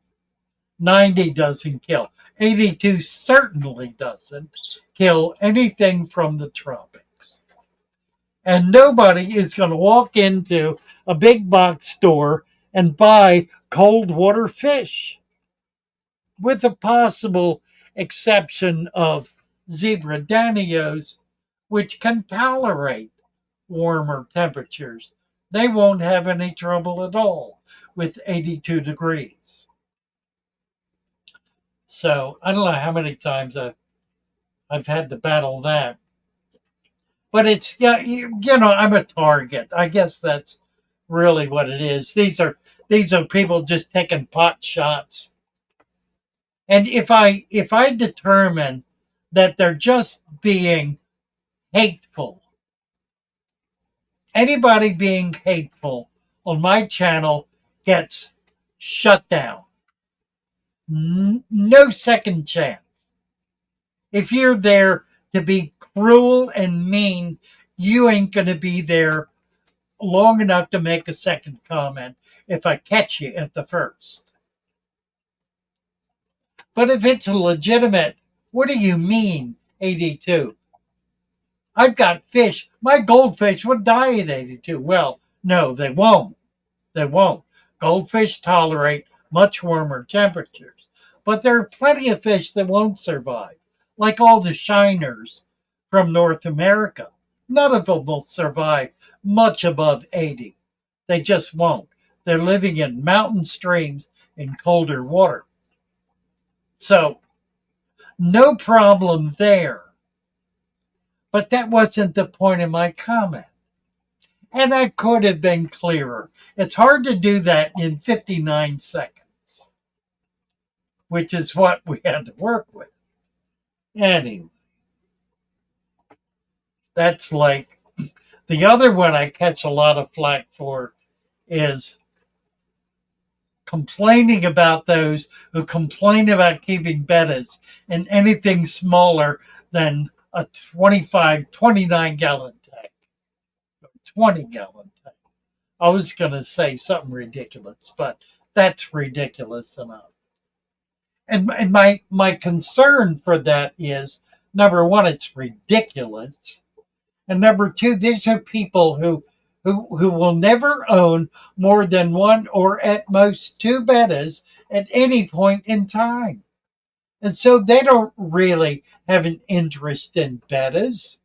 90 doesn't kill. 82 certainly doesn't kill anything from the tropics. And nobody is going to walk into a big box store and buy cold water fish, with the possible exception of zebra danios, which can tolerate warmer temperatures. They won't have any trouble at all with 82 degrees. So I don't know how many times I've had to battle that. But it's, yeah, I'm a target. I guess that's really what it is. These are people just taking pot shots. And if I determine that they're just being hateful, anybody being hateful on my channel gets shut down. No second chance. If you're there to be cruel and mean, you ain't going to be there long enough to make a second comment if I catch you at the first. But if it's a legitimate, what do you mean 82? I've got fish. My goldfish would die at 82. Well, no, they won't. They won't. Goldfish tolerate much warmer temperatures. But there are plenty of fish that won't survive, like all the shiners from North America. None of them will survive much above 80. They just won't. They're living in mountain streams in colder water. So, no problem there. But that wasn't the point of my comment. And I could have been clearer. It's hard to do that in 59 seconds, which is what we had to work with. Anyway, that's like the other one I catch a lot of flack for is complaining about those who complain about keeping bettas in anything smaller than a 29 gallon tank, 20 gallon tank. I was going to say something ridiculous, but that's ridiculous enough. And my concern for that is, number one, it's ridiculous. And number two, these are people who will never own more than one or at most two bettas at any point in time. And so they don't really have an interest in bettas,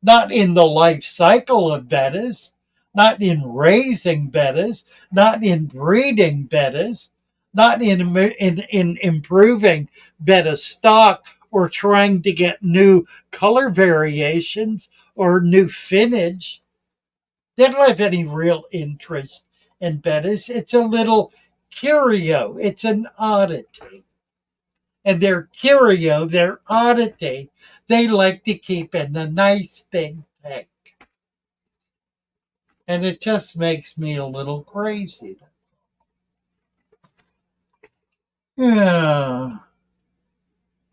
not in the life cycle of bettas, not in raising bettas, not in breeding bettas, not in improving betta stock or trying to get new color variations or new finnage. They don't have any real interest in bettas. It's a little curio. It's an oddity. And their curio, their oddity, they like to keep in a nice big tank. And it just makes me a little crazy. Yeah.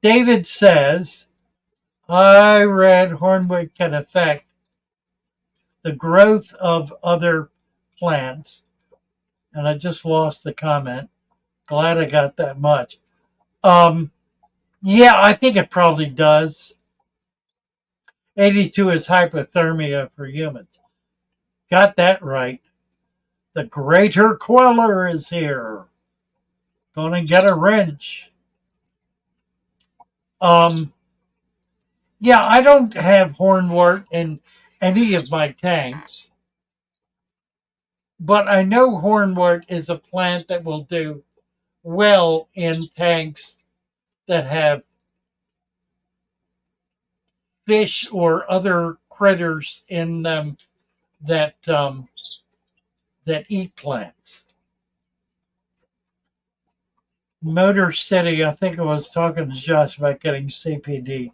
David says, I read hornwood can affect the growth of other plants. And I just lost the comment. Glad I got that much. Yeah, I think it probably does. 82 is hypothermia for humans. Got that right. The greater queller is here. Gonna get a wrench. Yeah, I don't have hornwort in any of my tanks. But I know hornwort is a plant that will do well in tanks that have fish or other critters in them that that eat plants. Motor City, I think I was talking to Josh about getting CPD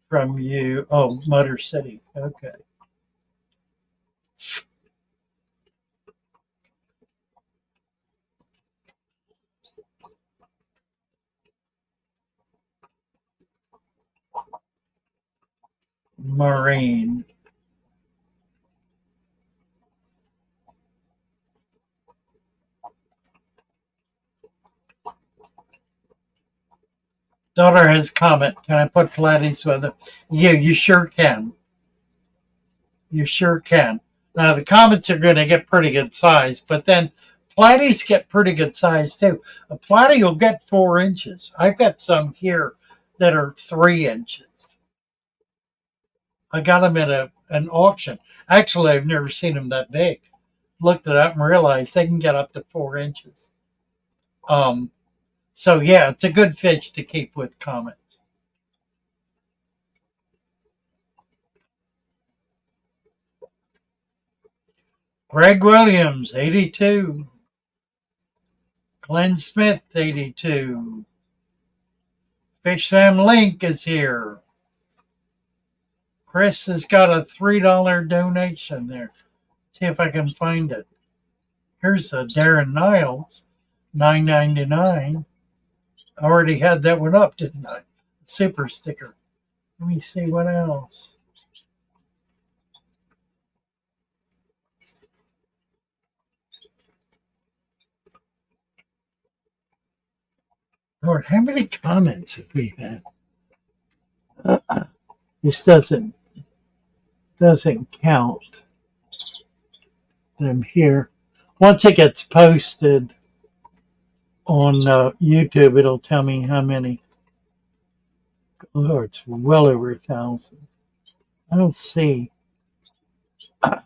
from you. Oh, Motor City. Okay. Marine. Daughter has comment. Can I put platies with them? Yeah, you sure can. You sure can. Now the comets are going to get pretty good size, but then platies get pretty good size too. A platy will get 4 inches. I've got some here that are 3 inches. I got them at an auction. Actually, I've never seen them that big. Looked it up and realized they can get up to 4 inches. So yeah, it's a good fish to keep with comets. Greg Williams, 82. Glenn Smith, 82. Fish Fam Link is here. Chris has got a $3 donation there. See if I can find it. Here's a Darren Niles, $9.99. I already had that one up, didn't I? Super sticker. Let me see what else. Lord, how many comments have we had? This doesn't count them here. Once it gets posted on YouTube, it'll tell me how many. Oh, it's well over 1,000. I don't see the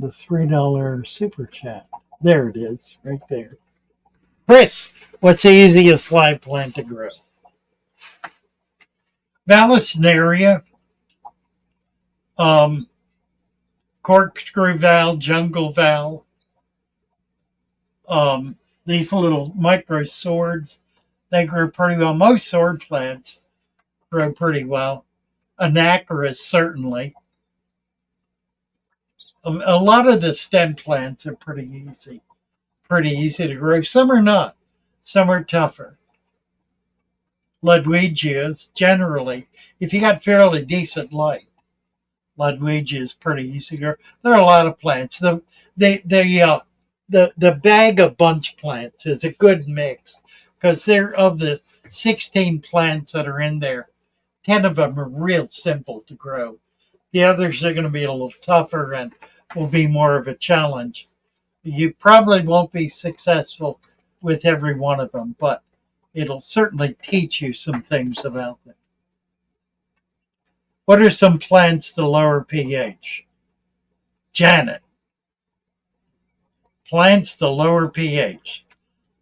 $3 super chat. There it is, right there. Chris, what's the easiest live plant to grow? Vallisneria, corkscrew val, jungle val, these little micro swords, they grow pretty well. Most sword plants grow pretty well. Anacharis, certainly. A lot of the stem plants are pretty easy to grow. Some are not. Some are tougher. Ludwigias, generally, if you got fairly decent light, Ludwigia is pretty easy to grow. There are a lot of plants. The bag of bunch plants is a good mix because they're of the 16 plants that are in there, 10 of them are real simple to grow. The others are going to be a little tougher and will be more of a challenge. You probably won't be successful with every one of them, but it'll certainly teach you some things about them. What are some plants to lower pH? Janet. Plants to lower pH.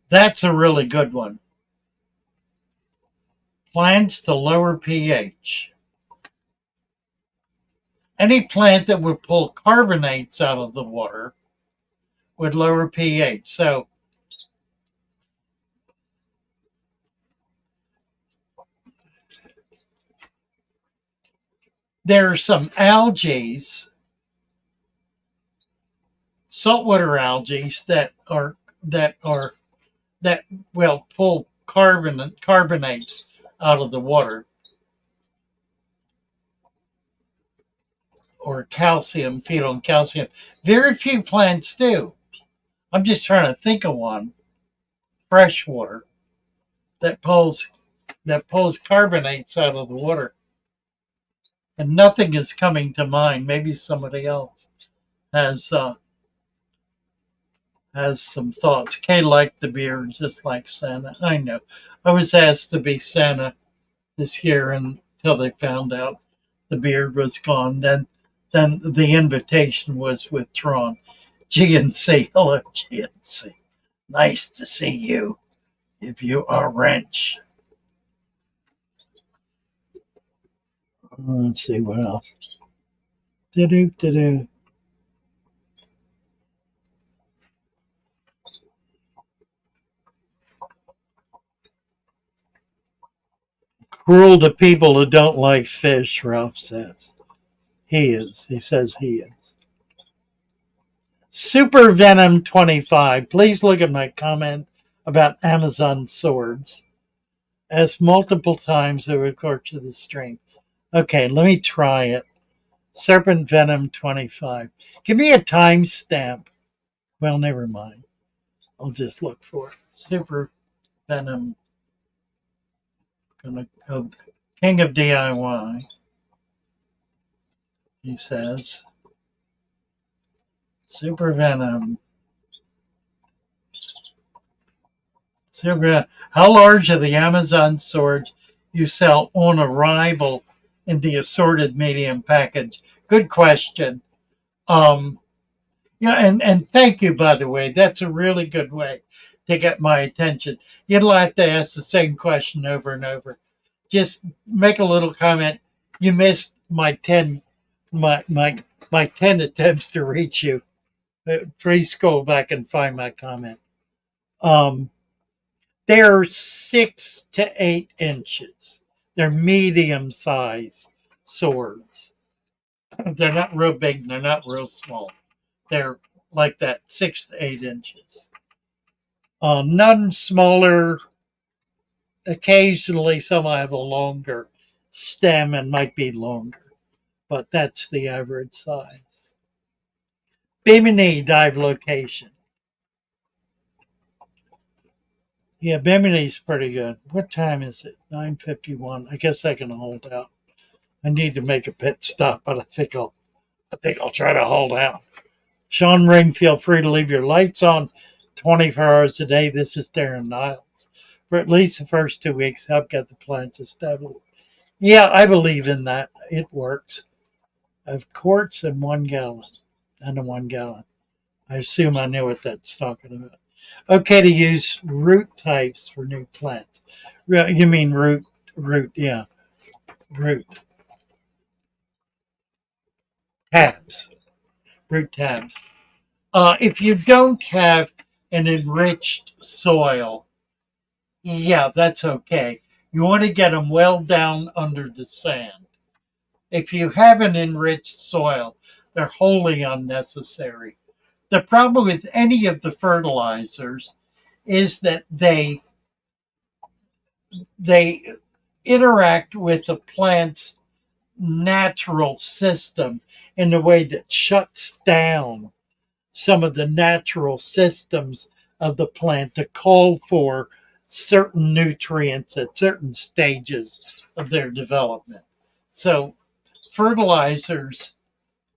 That's a really good one. Plants to lower pH. Any plant that would pull carbonates out of the water would lower pH. So there are some algae, saltwater algae that will pull carbonates out of the water, or calcium, feed on calcium. Very few plants do. I'm just trying to think of one. Freshwater that pulls carbonates out of the water. And nothing is coming to mind. Maybe somebody else has some thoughts. Kay liked the beard just like Santa. I know. I was asked to be Santa this year until they found out the beard was gone. Then the invitation was withdrawn. GNC, hello GNC. Nice to see you. If you are wrench. Let's see what else. Do-do-do-do. Cruel to people who don't like fish, Ralph says. He is. He says he is. Super Venom 25. Please look at my comment about Amazon swords. Asked multiple times over the course of the stream. Okay, let me try it. Serpent Venom 25. Give me a timestamp. Well, never mind. I'll just look for it. Super Venom Gonna go King of DIY, he says. Super Venom. How large are the Amazon swords you sell on arrival in the assorted medium package? Good question. Yeah, and thank you, by the way. That's a really good way to get my attention. You'll have to ask the same question over and over. Just make a little comment. You missed my 10 attempts to reach you. Please scroll back and find my comment. They're 6 to 8 inches. They're medium sized swords. They're not real big. They're not real small. They're like that, 6 to 8 inches. None smaller. Occasionally, some have a longer stem and might be longer, but that's the average size. Bimini dive location. Yeah, Bimini's pretty good. What time is it? 9:51. I guess I can hold out. I need to make a pit stop, but I think I'll try to hold out. Sean Ring, feel free to leave your lights on 24 hours a day. This is Darren Niles. For at least the first 2 weeks, help get the plants established. Yeah, I believe in that. It works. I have quarts and 1 gallon. And a 1 gallon. I assume I know what that's talking about. Okay to use root types for new plants. You mean root, yeah. Root. Tabs. Root tabs. If you don't have an enriched soil, yeah, that's okay. You want to get them well down under the sand. If you have an enriched soil, they're wholly unnecessary. The problem with any of the fertilizers is that they interact with the plant's natural system in a way that shuts down some of the natural systems of the plant to call for certain nutrients at certain stages of their development. So fertilizers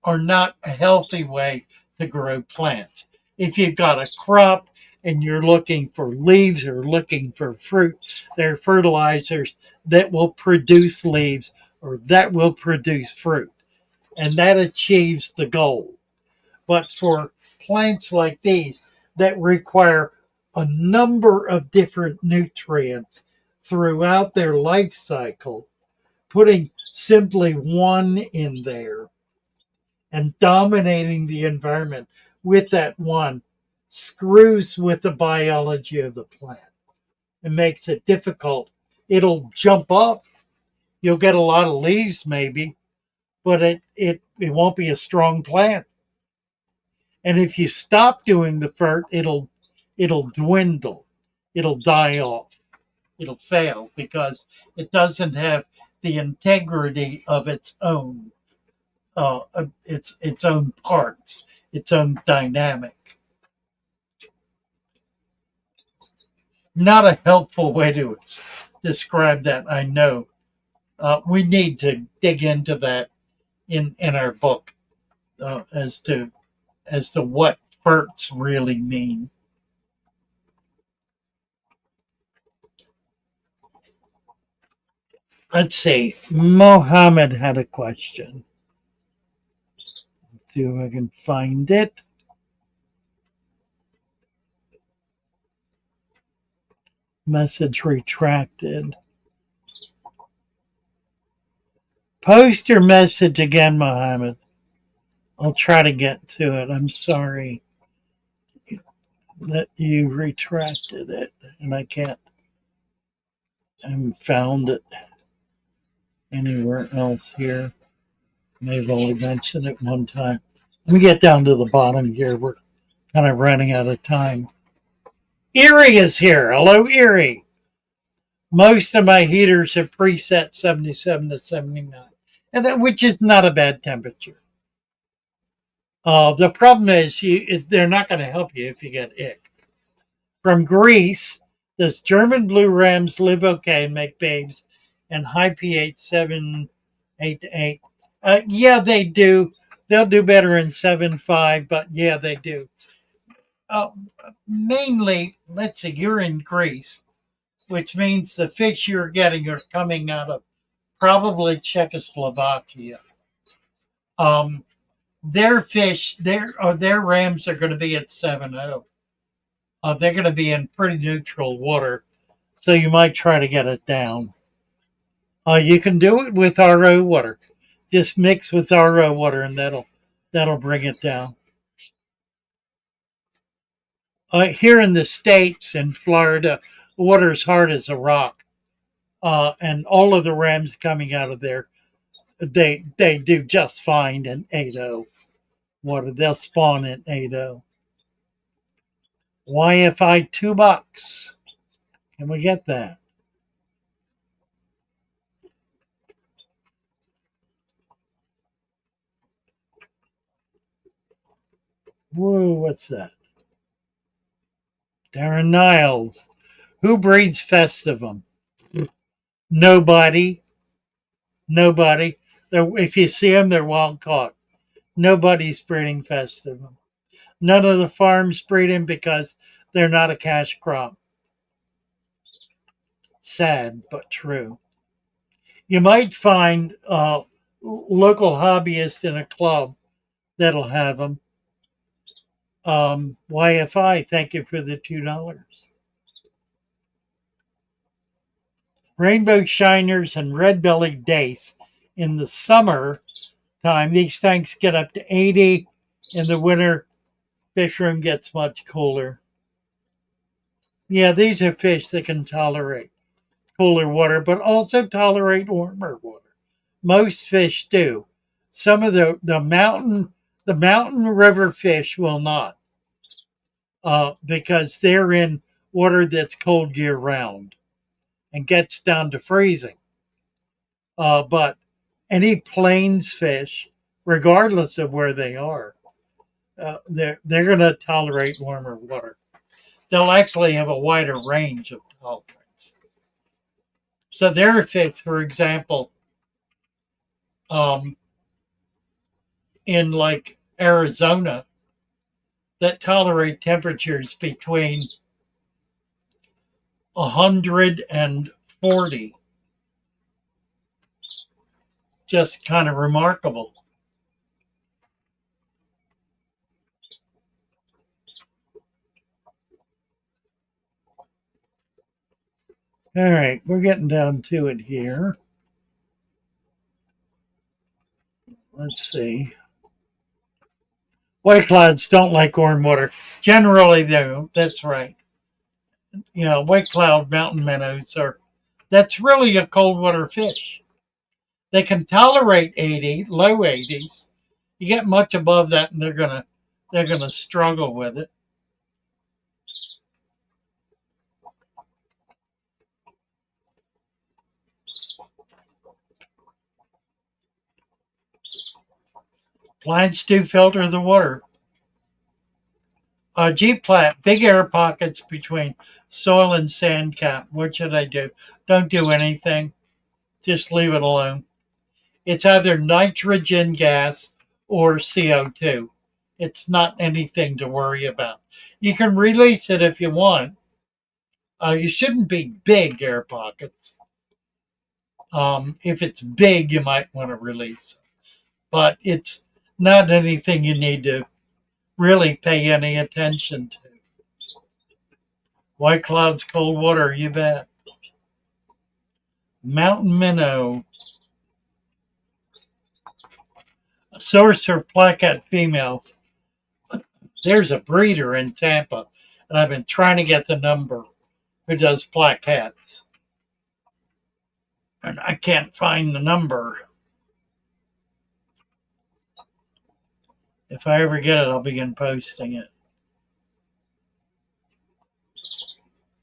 are not a healthy way to grow plants. If you've got a crop and you're looking for leaves or looking for fruit, there are fertilizers that will produce leaves or that will produce fruit. And that achieves the goal. But for plants like these that require a number of different nutrients throughout their life cycle, putting simply one in there and dominating the environment with that one screws with the biology of the plant. It makes it difficult. It'll jump up. You'll get a lot of leaves maybe, but it won't be a strong plant. And if you stop doing the fert, it'll dwindle. It'll die off. It'll fail because it doesn't have the integrity of its own its own parts, its own dynamic. Not a helpful way to describe that, I know. We need to dig into that in our book as to what ferts really mean. Let's see. Mohammed had a question. Let's see if I can find it. Message retracted. Post your message again, Mohammed. I'll try to get to it. I'm sorry that you retracted it and I haven't found it anywhere else here. May have only mentioned it one time. Let me get down to the bottom here. We're kind of running out of time. Erie is here. Hello, Erie. Most of my heaters have preset 77 to 79, which is not a bad temperature. The problem is they're not going to help you if you get ick. From Greece, does German blue rams live okay and make babes and high pH 7, 8 to 8. Yeah, they do. They'll do better in 7.5, but yeah, they do. Uh, Mainly, let's see, you're in Greece, which means the fish you're getting are coming out of probably Czechoslovakia. Um, their fish, their rams are going to be at 7.0. They're going to be in pretty neutral water, so you might try to get it down. You can do it with RO water. Just mix with RO water, and that'll bring it down. Here in the States, in Florida, water's hard as a rock, and all of the rams coming out of there, they do just fine in 8.0 water. They'll spawn in 8.0. YFI $2. Can we get that? Whoa, what's that? Darren Niles. Who breeds festivum? Nobody. Nobody. If you see them, they're wild caught. Nobody's breeding festivum. None of the farms breed them because they're not a cash crop. Sad, but true. You might find local hobbyists in a club that'll have them. YFI, thank you for the $2. Rainbow shiners and red-bellied dace in the summer time. These tanks get up to 80. In the winter, fish room gets much cooler. Yeah, these are fish that can tolerate cooler water, but also tolerate warmer water. Most fish do. Some of the mountain river fish will not, because they're in water that's cold year round and gets down to freezing. But any plains fish, regardless of where they are, they're going to tolerate warmer water. They'll actually have a wider range of tolerance. So there are fish, for example, in like Arizona, that tolerate temperatures between 140. Just kind of remarkable. All right, we're getting down to it here. Let's see. White clouds don't like warm water. Generally, though, that's right. You know, white cloud mountain minnows that's really a cold water fish. They can tolerate 80, low 80s. You get much above that, and they're gonna struggle with it. Plants do filter the water. G-plat, big air pockets between soil and sand cap. What should I do? Don't do anything. Just leave it alone. It's either nitrogen gas or CO2. It's not anything to worry about. You can release it if you want. You shouldn't be big air pockets. If it's big, you might want to release it. But it's not anything you need to really pay any attention to. White clouds, cold water, you bet. Mountain minnow. A source for plaquette females. There's a breeder in Tampa, and I've been trying to get the number who does plaquettes. And I can't find the number. If I ever get it, I'll begin posting it.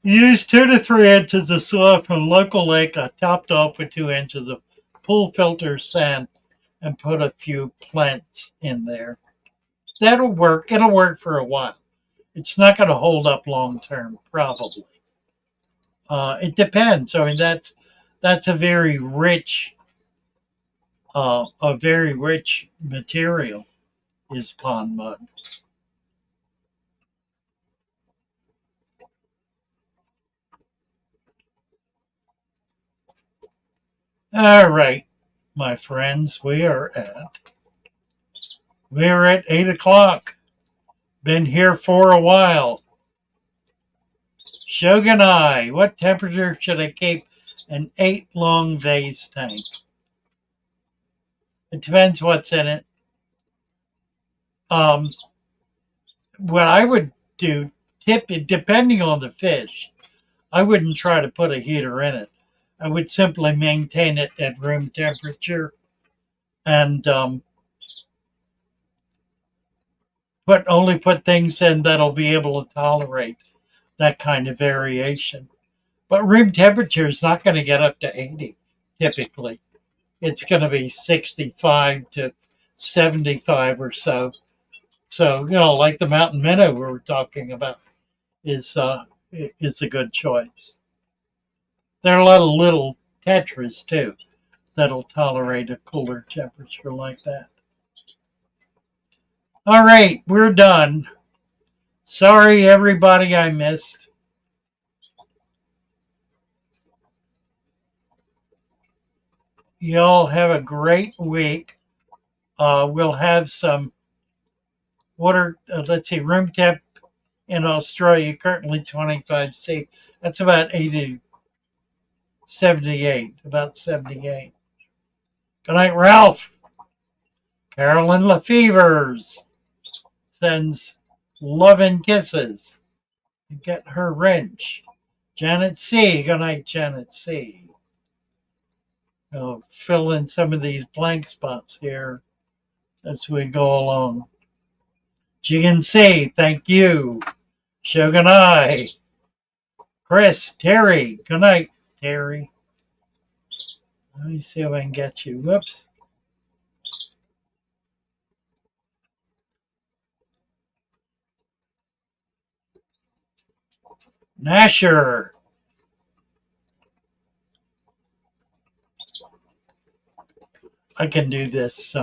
Use 2 to 3 inches of soil from a local lake. I topped off with 2 inches of pool filter sand and put a few plants in there. That'll work. It'll work for a while. It's not going to hold up long term, probably. It depends. I mean, That's a very rich material is pond mud. All right, my friends, we're at 8 o'clock. Been here for a while. Shogunai, what temperature should I keep an 8 long vase tank? It depends what's in it. What I would do, depending on the fish, I wouldn't try to put a heater in it. I would simply maintain it at room temperature and only put things in that'll be able to tolerate that kind of variation. But room temperature is not going to get up to 80 typically. It's going to be 65 to 75 or so. So, like the mountain minnow we were talking about is a good choice. There are a lot of little tetras too that'll tolerate a cooler temperature like that. All right, we're done. Sorry, everybody I missed. Y'all have a great week. We'll have some water, let's see, room temp in Australia, currently 25°C. That's about 78, about 78. Good night, Ralph. Carolyn Lefevers sends love and kisses. Get her wrench. Janet C. Good night, Janet C. I'll fill in some of these blank spots here as we go along. GNC, thank you. Shogunai. Chris, Terry. Good night, Terry. Let me see if I can get you. Whoops. Nasher. I can do this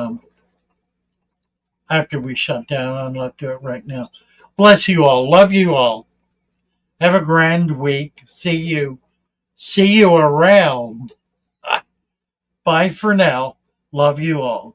after we shut down. I'm not doing it right now. Bless you all. Love you all. Have a grand week. See you around. Bye for now. Love you all.